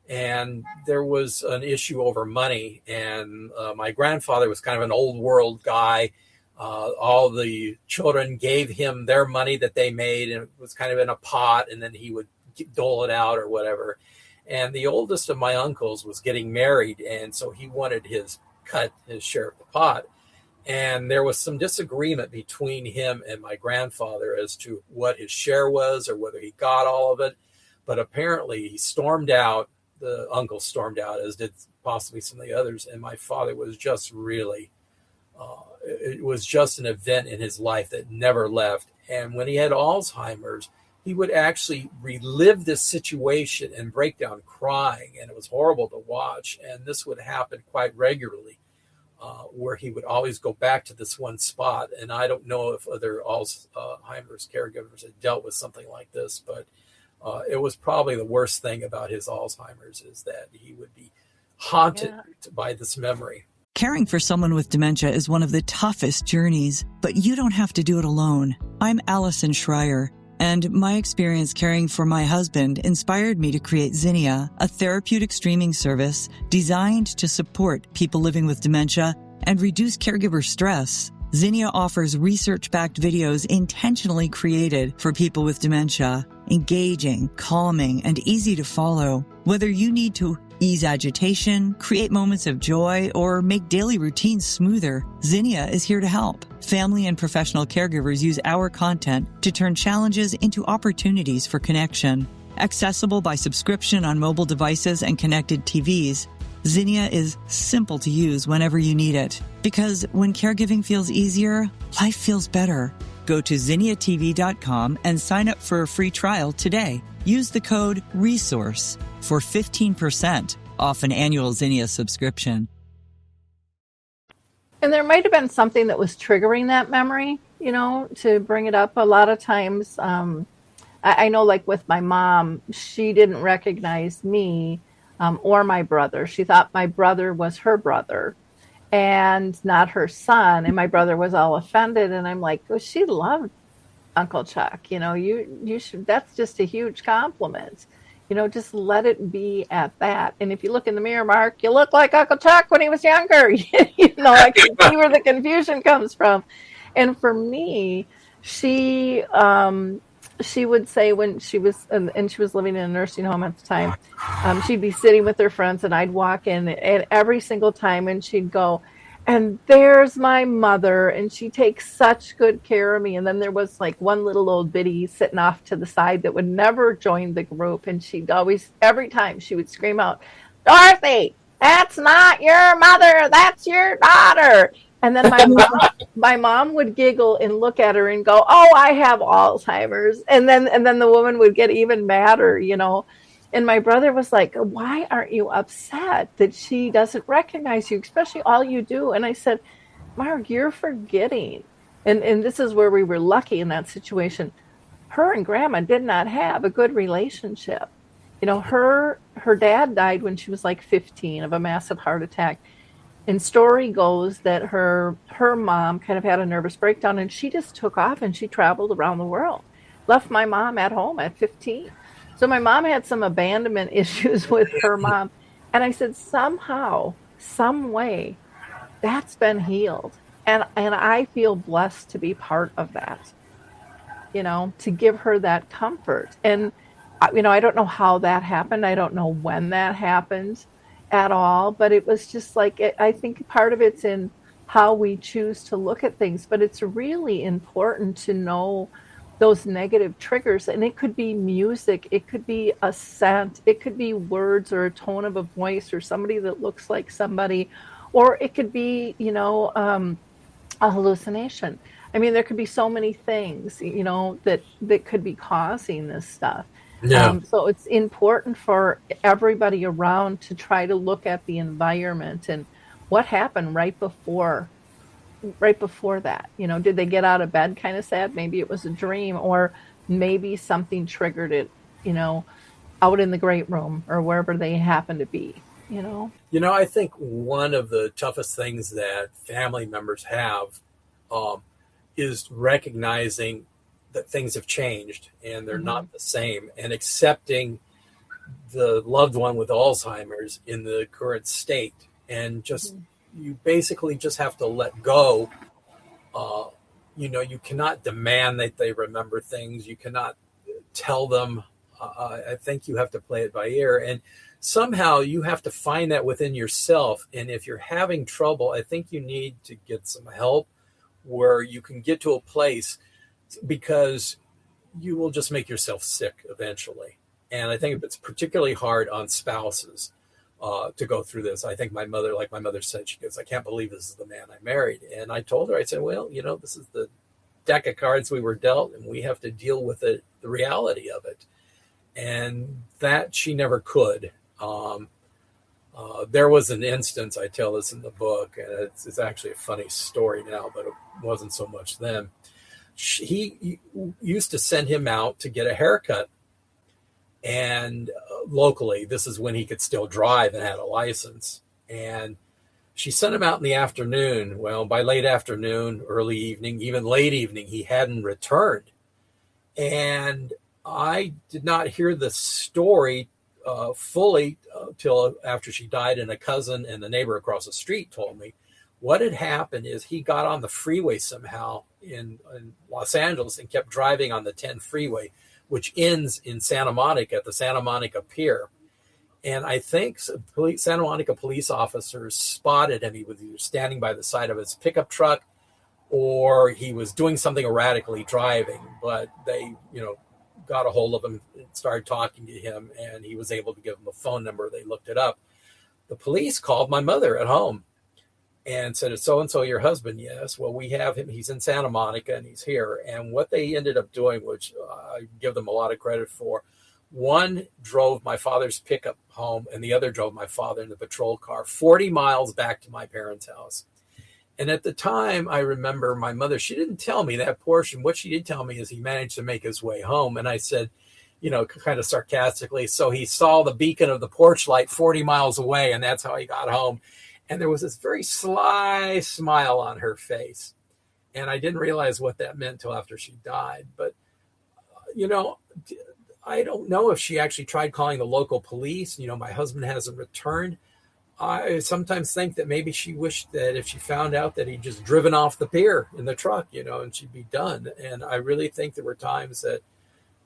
And there was an issue over money. And my grandfather was kind of an old world guy. All the children gave him their money that they made, and it was kind of in a pot, and then he would dole it out or whatever. And the oldest of my uncles was getting married, and so he wanted his share of the pot. And there was some disagreement between him and my grandfather as to what his share was or whether he got all of it. But apparently he stormed out, the uncle stormed out, as did possibly some of the others. And my father was just really, it was just an event in his life that never left. And when he had Alzheimer's, he would actually relive this situation and break down crying. And it was horrible to watch. And this would happen quite regularly. Where he would always go back to this one spot. And I don't know if other Alzheimer's caregivers had dealt with something like this, but it was probably the worst thing about his Alzheimer's is that he would be haunted by this memory. Caring for someone with dementia is one of the toughest journeys, but you don't have to do it alone. I'm Allison Schreier, and my experience caring for my husband inspired me to create Zinnia, a therapeutic streaming service designed to support people living with dementia and reduce caregiver stress. Zinnia offers research-backed videos intentionally created for people with dementia, engaging, calming, and easy to follow. Whether you need to ease agitation, create moments of joy, or make daily routines smoother, Zinnia is here to help. Family and professional caregivers use our content to turn challenges into opportunities for connection. Accessible by subscription on mobile devices and connected TVs, Zinnia is simple to use whenever you need it. Because when caregiving feels easier, life feels better. Go to zinniatv.com and sign up for a free trial today. Use the code RESOURCE for 15% off an annual Zinnia subscription. And there might have been something that was triggering that memory, to bring it up. A lot of times, I know, like with my mom, she didn't recognize me or my brother. She thought my brother was her brother and not her son. And my brother was all offended. And I'm like, oh, she loved Uncle Chuck. You should, that's just a huge compliment. Just let it be at that. And if you look in the mirror, Mark, you look like Uncle Chuck when he was younger. I can see where the confusion comes from. And for me, she would say when she was, and she was living in a nursing home at the time, she'd be sitting with her friends and I'd walk in, and every single time, and she'd go, and there's my mother, and she takes such good care of me. And then there was like one little old biddy sitting off to the side that would never join the group. And she'd always, every time she would scream out, Dorothy, that's not your mother, that's your daughter. And then my mom would giggle and look at her and go, oh, I have Alzheimer's. And then the woman would get even madder, And my brother was like, why aren't you upset that she doesn't recognize you, especially all you do? And I said, Mark, you're forgetting. And this is where we were lucky in that situation. Her and Grandma did not have a good relationship. Her dad died when she was like 15 of a massive heart attack. And story goes that her mom kind of had a nervous breakdown, and she just took off and she traveled around the world, left my mom at home at 15. So my mom had some abandonment issues with her mom. And I said, somehow, some way, that's been healed. And I feel blessed to be part of that, to give her that comfort. And, I don't know how that happened. I don't know when that happened at all. But it was just like, I think part of it's in how we choose to look at things. But it's really important to know those negative triggers. And it could be music, it could be a scent, it could be words or a tone of a voice or somebody that looks like somebody, or it could be, a hallucination. I mean, there could be so many things, that could be causing this stuff. Yeah. So it's important for everybody around to try to look at the environment and what happened right before that. Did they get out of bed kind of sad? Maybe it was a dream, or maybe something triggered it, out in the great room or wherever they happen to be. I think one of the toughest things that family members have is recognizing that things have changed and they're not the same, and accepting the loved one with Alzheimer's in the current state. And just, you basically just have to let go. You cannot demand that they remember things. You cannot tell them. I think you have to play it by ear. And somehow you have to find that within yourself. And if you're having trouble, I think you need to get some help where you can get to a place, because you will just make yourself sick eventually. And I think it's particularly hard on spouses to go through this. I think my mother said, she goes, I can't believe this is the man I married. And I told her, I said, well, this is the deck of cards we were dealt, and we have to deal with the reality of it. And that she never could. There was an instance, I tell this in the book, and it's actually a funny story now, but it wasn't so much then. He used to send him out to get a haircut, and locally, this is when he could still drive and had a license. And she sent him out in the afternoon. Well, by late afternoon, early evening, even late evening, he hadn't returned. And I did not hear the story fully till after she died, and a cousin and the neighbor across the street told me. What had happened is he got on the freeway somehow in Los Angeles and kept driving on the 10 freeway, which ends in Santa Monica at the Santa Monica Pier. And I think Santa Monica police officers spotted him. He was either standing by the side of his pickup truck or he was doing something erratically driving. But they, got a hold of him and started talking to him, and he was able to give them a phone number. They looked it up. The police called my mother at home and said, is so-and-so your husband? Yes. Well, we have him. He's in Santa Monica and he's here. And what they ended up doing, which I give them a lot of credit for, one drove my father's pickup home and the other drove my father in the patrol car 40 miles back to my parents' house. And at the time, I remember my mother, she didn't tell me that portion. What she did tell me is he managed to make his way home. And I said, kind of sarcastically, so he saw the beacon of the porch light 40 miles away, and that's how he got home. And there was this very sly smile on her face. And I didn't realize what that meant till after she died. But, I don't know if she actually tried calling the local police. My husband hasn't returned. I sometimes think that maybe she wished that if she found out that he'd just driven off the pier in the truck, and she'd be done. And I really think there were times that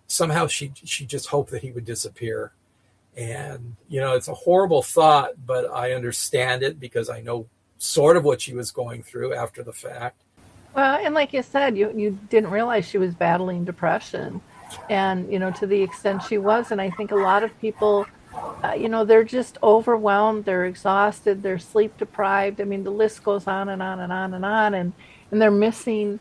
somehow she just hoped that he would disappear. And, it's a horrible thought, but I understand it because I know sort of what she was going through after the fact. Well, and like you said, you didn't realize she was battling depression. And, to the extent she was. And I think a lot of people, they're just overwhelmed. They're exhausted. They're sleep deprived. I mean, the list goes on and on and on and on. And they're missing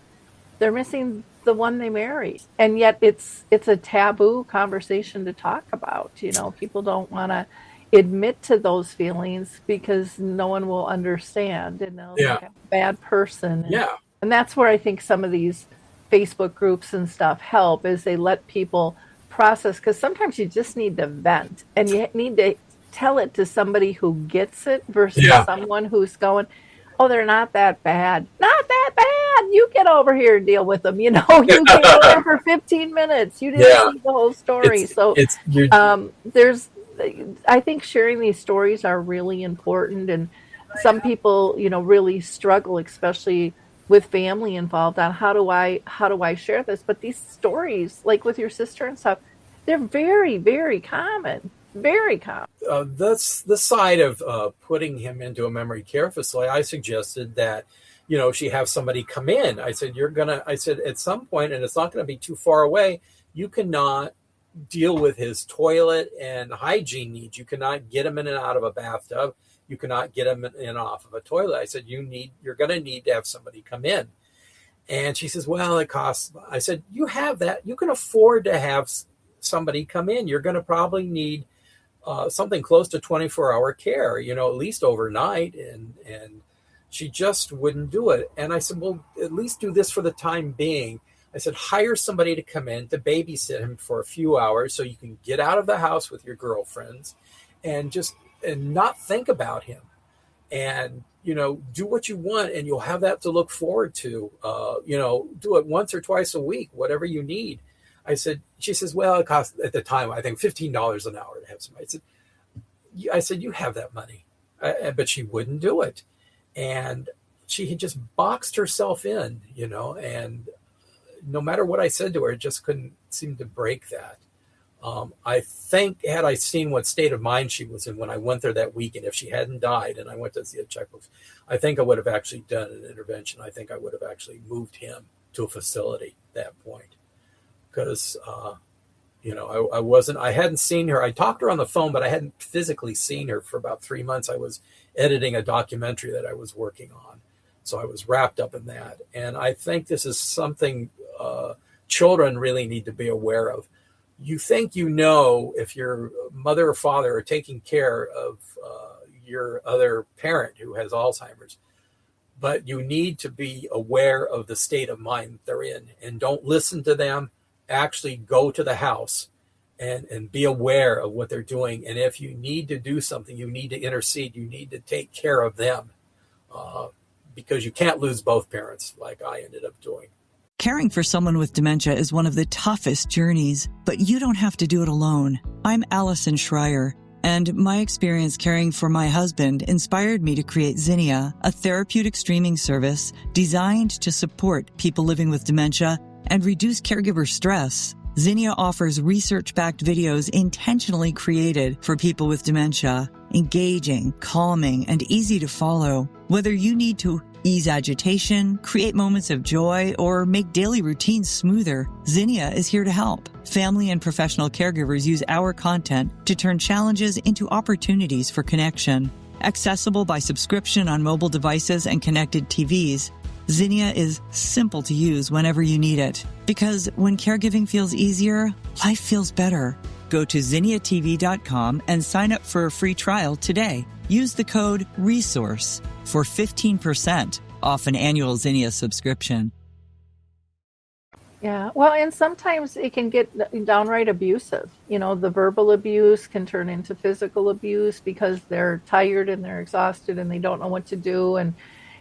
the one they married. And yet it's a taboo conversation to talk about. People don't want to admit to those feelings because no one will understand, and they'll think I'm a bad person. And that's where I think some of these Facebook groups and stuff help, is they let people process, because sometimes you just need to vent and you need to tell it to somebody who gets it versus someone who's going, oh, they're not that bad. Not that bad. You get over here and deal with them. You get over there for 15 minutes. You didn't see the whole story. I think sharing these stories are really important. And some people, really struggle, especially with family involved, on how do I share this? But these stories, like with your sister and stuff, they're very, very common. Very common. That's the side of putting him into a memory care facility. I suggested that she have somebody come in. I said, I said, at some point, and it's not going to be too far away, you cannot deal with his toilet and hygiene needs. You cannot get him in and out of a bathtub. You cannot get him in and off of a toilet. I said, you're going to need to have somebody come in. And she says, well, it costs. I said, you have that. You can afford to have somebody come in. You're going to probably need something close to 24-hour care, at least overnight. And she just wouldn't do it. And I said, well, at least do this for the time being. I said, hire somebody to come in to babysit him for a few hours so you can get out of the house with your girlfriends and not think about him. And, do what you want, and you'll have that to look forward to. Do it once or twice a week, whatever you need. She says, well, it costs at the time, I think $15 an hour to have somebody. I said, you have that money. But she wouldn't do it. And she had just boxed herself in, and no matter what I said to her, it just couldn't seem to break that. I think had I seen what state of mind she was in when I went there that week, and if she hadn't died and I went to see the checkbooks, I think I would have actually done an intervention. I think I would have actually moved him to a facility at that point. Because, I hadn't seen her. I talked to her on the phone, but I hadn't physically seen her for about 3 months. I was editing a documentary that I was working on. So I was wrapped up in that. And I think this is something children really need to be aware of. You think if your mother or father are taking care of your other parent who has Alzheimer's, but you need to be aware of the state of mind they're in, and don't listen to them. Actually go to the house and be aware of what they're doing. And if you need to do something, you need to intercede. You need to take care of them because you can't lose both parents like I ended up doing. Caring for someone with dementia is one of the toughest journeys, but you don't have to do it alone. I'm Allison Schreier, and my experience caring for my husband inspired me to create Zinnia, a therapeutic streaming service designed to support people living with dementia and reduce caregiver stress. Zinnia offers research-backed videos intentionally created for people with dementia, engaging, calming, and easy to follow. Whether you need to ease agitation, create moments of joy, or make daily routines smoother, Zinnia is here to help. Family and professional caregivers use our content to turn challenges into opportunities for connection. Accessible by subscription on mobile devices and connected TVs, Zinnia is simple to use whenever you need it. Because when caregiving feels easier, life feels better. Go to zinniatv.com and sign up for a free trial today. Use the code RESOURCE for 15% off an annual Zinnia subscription. Yeah, well, and sometimes it can get downright abusive. The verbal abuse can turn into physical abuse because they're tired and they're exhausted and they don't know what to do, and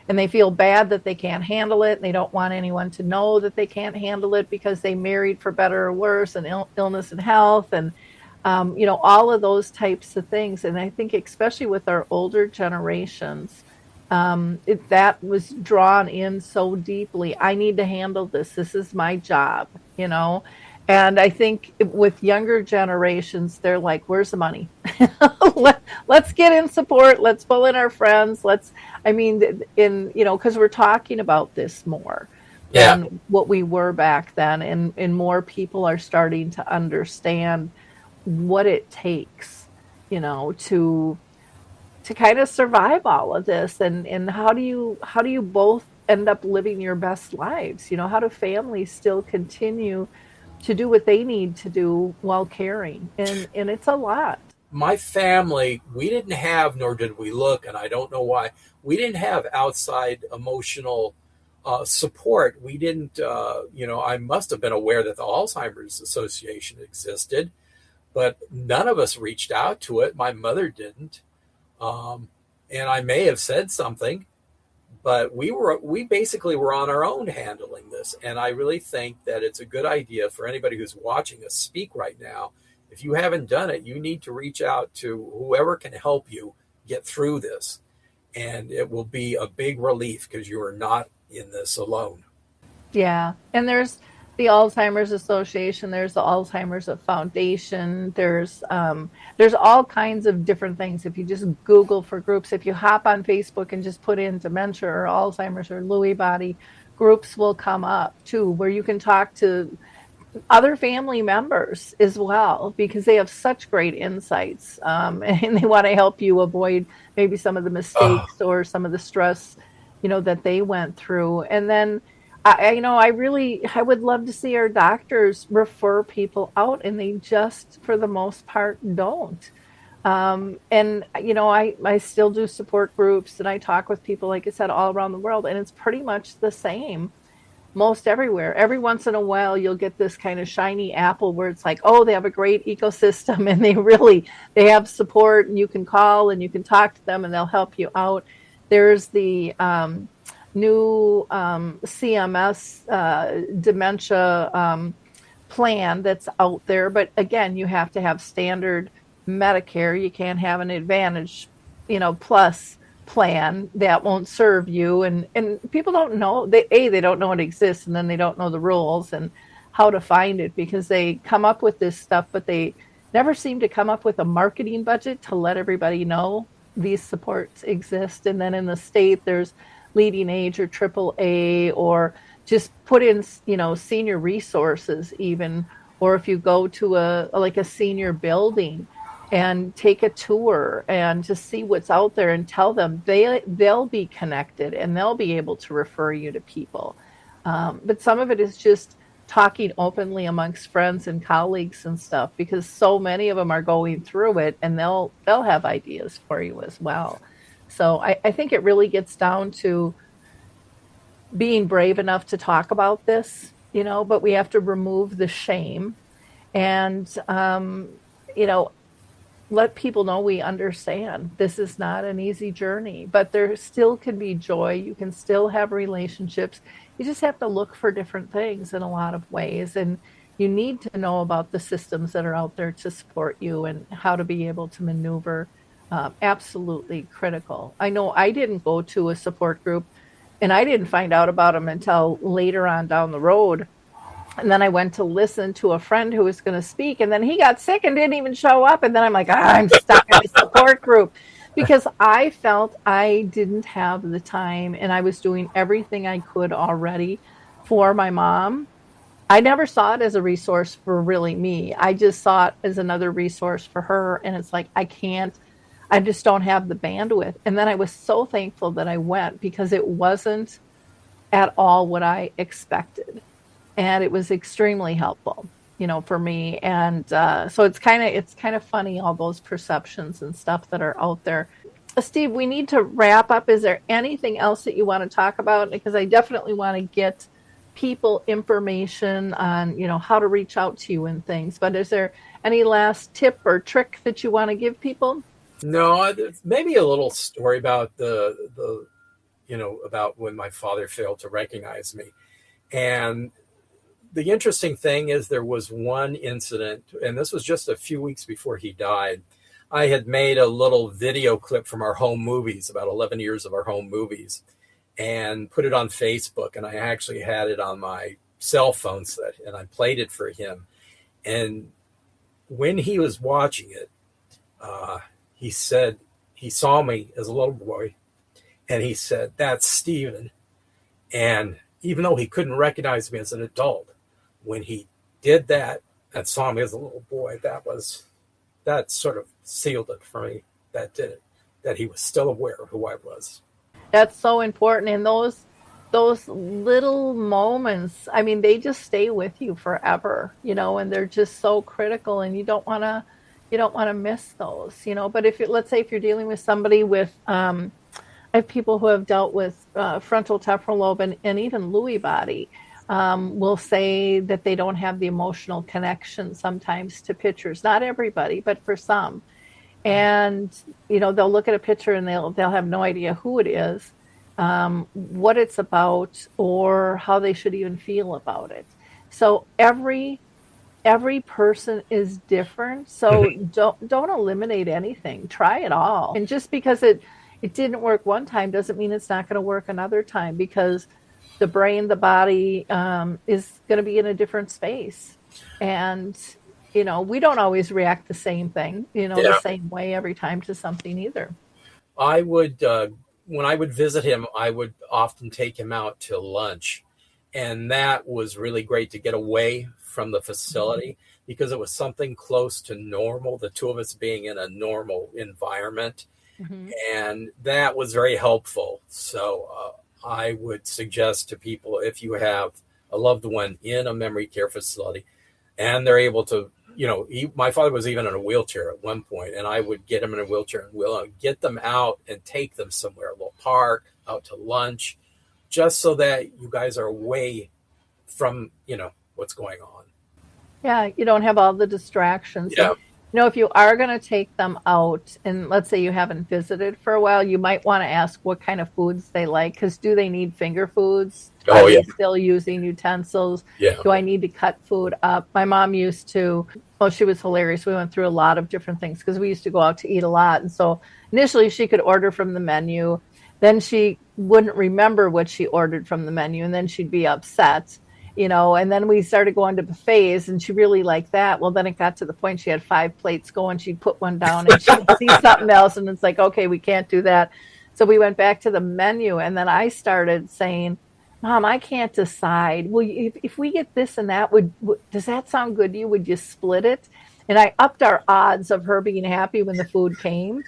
they feel bad that they can't handle it. And they don't want anyone to know that they can't handle it because they married for better or worse, and illness and health, and all of those types of things. And I think especially with our older generations, that was drawn in so deeply. I need to handle this. This is my job, And I think with younger generations, they're like, where's the money? Let's get in support. Let's pull in our friends. Because we're talking about this more than what we were back then. And more people are starting to understand what it takes, to kind of survive all of this. And how do you both end up living your best lives? How do families still continue to do what they need to do while caring? And it's a lot. My family, we didn't have, nor did we look, and I don't know why, we didn't have outside emotional support. We didn't, I must have been aware that the Alzheimer's Association existed, but none of us reached out to it. My mother didn't. And I may have said something, but we basically were on our own handling this. And I really think that it's a good idea for anybody who's watching us speak right now. If you haven't done it, you need to reach out to whoever can help you get through this. And it will be a big relief because you are not in this alone. Yeah. And there's the Alzheimer's Association. There's the Alzheimer's Foundation. There's all kinds of different things. If you just Google for groups, if you hop on Facebook and just put in dementia or Alzheimer's or Lewy body, groups will come up too, where you can talk to other family members as well, because they have such great insights, and they want to help you avoid maybe some of the mistakes or some of the stress, that they went through. And then I would love to see our doctors refer people out, and they just, for the most part, don't. I still do support groups, and I talk with people, like I said, all around the world, and it's pretty much the same most everywhere. Every once in a while, you'll get this kind of shiny apple where it's like, oh, they have a great ecosystem, and they have support, and you can call and you can talk to them, and they'll help you out. There's the new CMS dementia plan that's out there. But again, you have to have standard Medicare. You can't have an Advantage, plus plan that won't serve you. And people don't know. They don't know it exists, and then they don't know the rules and how to find it, because they come up with this stuff, but they never seem to come up with a marketing budget to let everybody know these supports exist. And then in the state, there's leading age or AAA, or just put in, senior resources even. Or if you go to a senior building and take a tour and just see what's out there and tell them, they'll be connected and they'll be able to refer you to people. But some of it is just talking openly amongst friends and colleagues and stuff, because so many of them are going through it, and they'll have ideas for you as well. So I think it really gets down to being brave enough to talk about this, but we have to remove the shame and, let people know we understand this is not an easy journey, but there still can be joy. You can still have relationships. You just have to look for different things in a lot of ways. And you need to know about the systems that are out there to support you and how to be able to maneuver. Absolutely critical. I know I didn't go to a support group, and I didn't find out about them until later on down the road. And then I went to listen to a friend who was going to speak, and then he got sick and didn't even show up. And then I'm like, I'm stuck in a support group, because I felt I didn't have the time, and I was doing everything I could already for my mom. I never saw it as a resource for really me. I just saw it as another resource for her. And it's like, I just don't have the bandwidth. And then I was so thankful that I went, because it wasn't at all what I expected. And it was extremely helpful, for me. And so it's kind of funny, all those perceptions and stuff that are out there. Steve, we need to wrap up. Is there anything else that you want to talk about? Because I definitely want to get people information on, how to reach out to you and things. But is there any last tip or trick that you want to give people? No, maybe a little story about about when my father failed to recognize me. And the interesting thing is, there was one incident, and this was just a few weeks before he died. I had made a little video clip from our home movies, about 11 years of our home movies, and put it on Facebook. And I actually had it on my cell phone set, and I played it for him. And when he was watching it, he said he saw me as a little boy, and he said, "That's Stephen." And even though he couldn't recognize me as an adult, when he did that and saw me as a little boy, that sort of sealed it for me. That did it. That he was still aware of who I was. That's so important. And those little moments, I mean, they just stay with you forever, and they're just so critical, and you don't want to miss those, But let's say if you're dealing with somebody with, I have people who have dealt with frontal temporal lobe and even Lewy body, will say that they don't have the emotional connection sometimes to pictures. Not everybody, but for some. And, they'll look at a picture and they'll have no idea who it is, what it's about, or how they should even feel about it. So every person is different. So don't eliminate anything. Try it all. And just because it didn't work one time doesn't mean it's not going to work another time, because the brain, the body is going to be in a different space. And, we don't always react the same thing, the same way every time to something either. I would, when I would visit him, I would often take him out to lunch. And that was really great to get away from the facility because it was something close to normal, the two of us being in a normal environment. Mm-hmm. And that was very helpful. So I would suggest to people, if you have a loved one in a memory care facility and they're able to, my father was even in a wheelchair at one point, and I would get him in a wheelchair and we'll get them out and take them somewhere, a little park, out to lunch, just so that you guys are away from, what's going on. Yeah, you don't have all the distractions. Yeah. If you are going to take them out, and let's say you haven't visited for a while, you might want to ask what kind of foods they like, because do they need finger foods? Oh, Are yeah. they still using utensils? Yeah. Do I need to cut food up? My mom used to, she was hilarious. We went through a lot of different things because we used to go out to eat a lot. And so initially she could order from the menu. Then she wouldn't remember what she ordered from the menu, and then she'd be upset. And then we started going to buffets, and she really liked that. Well, then it got to the point she had 5 plates going. She'd put one down and she'd see something else, and it's like, okay, we can't do that. So we went back to the menu, and then I started saying, Mom, I can't decide. Well, if we get this and that, does that sound good to you? Would you split it? And I upped our odds of her being happy when the food came.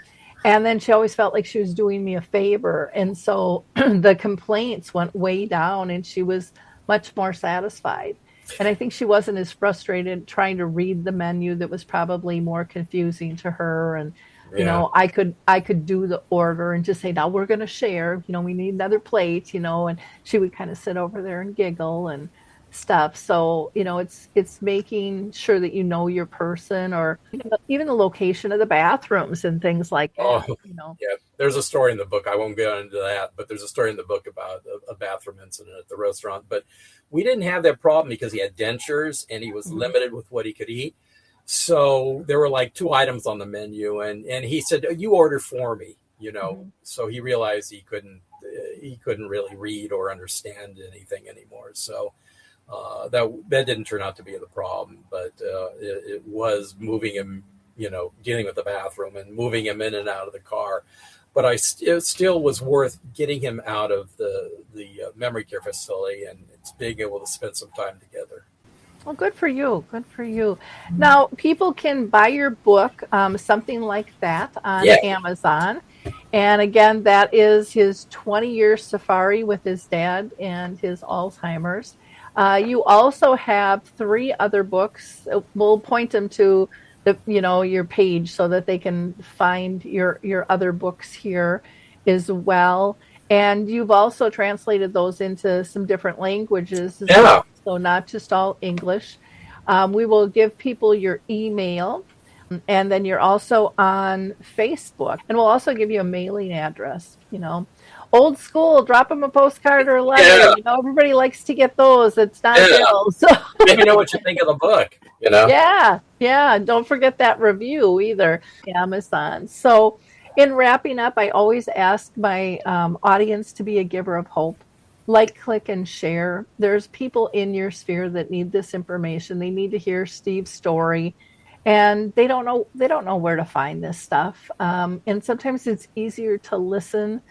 And then she always felt like she was doing me a favor. And so the complaints went way down, and she was much more satisfied. And I think she wasn't as frustrated trying to read the menu that was probably more confusing to her. And, I could do the order and just say, now we're going to share, we need another plate, and she would kind of sit over there and giggle and stuff. So, it's making sure that your person, or even the location of the bathrooms and things like that. Yeah, there's a story in the book. I won't get into that, but there's a story in the book about a bathroom incident at the restaurant. But we didn't have that problem because he had dentures and he was limited with what he could eat. So there were like 2 items on the menu, and he said, you order for me, So he realized he couldn't really read or understand anything anymore. So that didn't turn out to be the problem, but it was moving him, dealing with the bathroom and moving him in and out of the car. But it still was worth getting him out of the memory care facility and being able to spend some time together. Well, good for you. Good for you. Now, people can buy your book, something like that, on Amazon. And again, that is his 20-year safari with his dad and his Alzheimer's. You also have 3 other books. We'll point them to your page so that they can find your other books here as well. And you've also translated those into some different languages as well, so not just all English. We will give people your email, and then you're also on Facebook. And we'll also give you a mailing address, Old school, drop them a postcard or a letter. Everybody likes to get those. It's not bills. So. Let me know what you think of the book, Yeah. Don't forget that review either. Amazon. So in wrapping up, I always ask my audience to be a giver of hope. Like, click, and share. There's people in your sphere that need this information. They need to hear Steve's story, and they don't know where to find this stuff. And sometimes it's easier to listen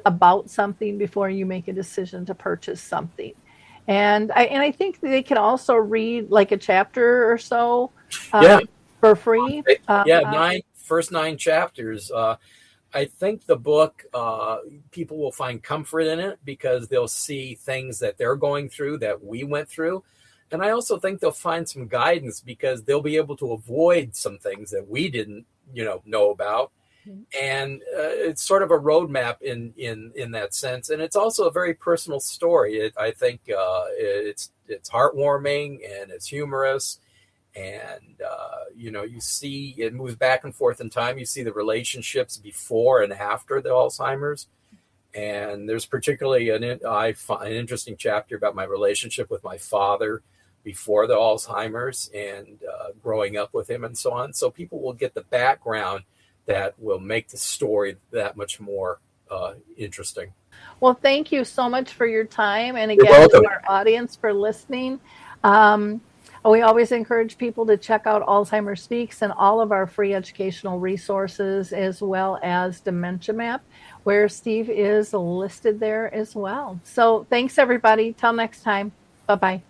about something before you make a decision to purchase something. And I think they can also read like a chapter or so for free. First 9 chapters. I think the book, people will find comfort in it because they'll see things that they're going through that we went through. And I also think they'll find some guidance because they'll be able to avoid some things that we didn't, know about. And it's sort of a roadmap in that sense. And it's also a very personal story. I think it's heartwarming and it's humorous. And, you see it moves back and forth in time. You see the relationships before and after the Alzheimer's. And there's particularly an interesting chapter about my relationship with my father before the Alzheimer's and growing up with him and so on. So people will get the background that will make the story that much more interesting. Well, thank you so much for your time. And You're again, welcome. to our audience for listening. We always encourage people to check out Alzheimer Speaks and all of our free educational resources, as well as Dementia Map, where Steve is listed there as well. So thanks, everybody. Till next time. Bye-bye.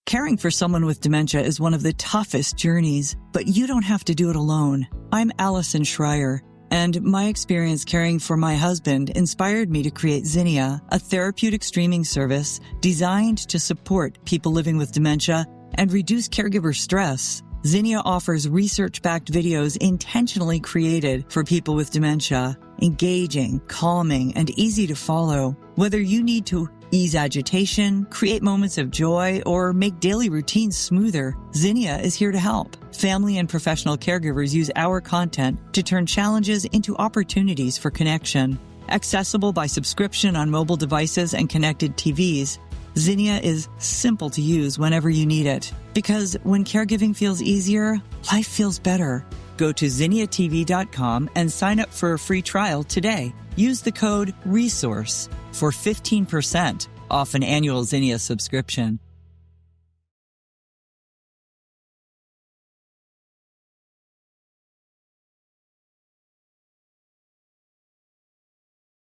Caring for someone with dementia is one of the toughest journeys, but you don't have to do it alone. I'm Allison Schreier, and my experience caring for my husband inspired me to create Zinnia, a therapeutic streaming service designed to support people living with dementia and reduce caregiver stress. Zinnia offers research-backed videos intentionally created for people with dementia, engaging, calming, and easy to follow. Whether you need to ease agitation, create moments of joy, or make daily routines smoother, Zinnia is here to help. Family and professional caregivers use our content to turn challenges into opportunities for connection. Accessible by subscription on mobile devices and connected TVs, Zinnia is simple to use whenever you need it. Because when caregiving feels easier, life feels better. Go to zinniatv.com and sign up for a free trial today. Use the code RESOURCE for 15% off an annual Zinnia subscription.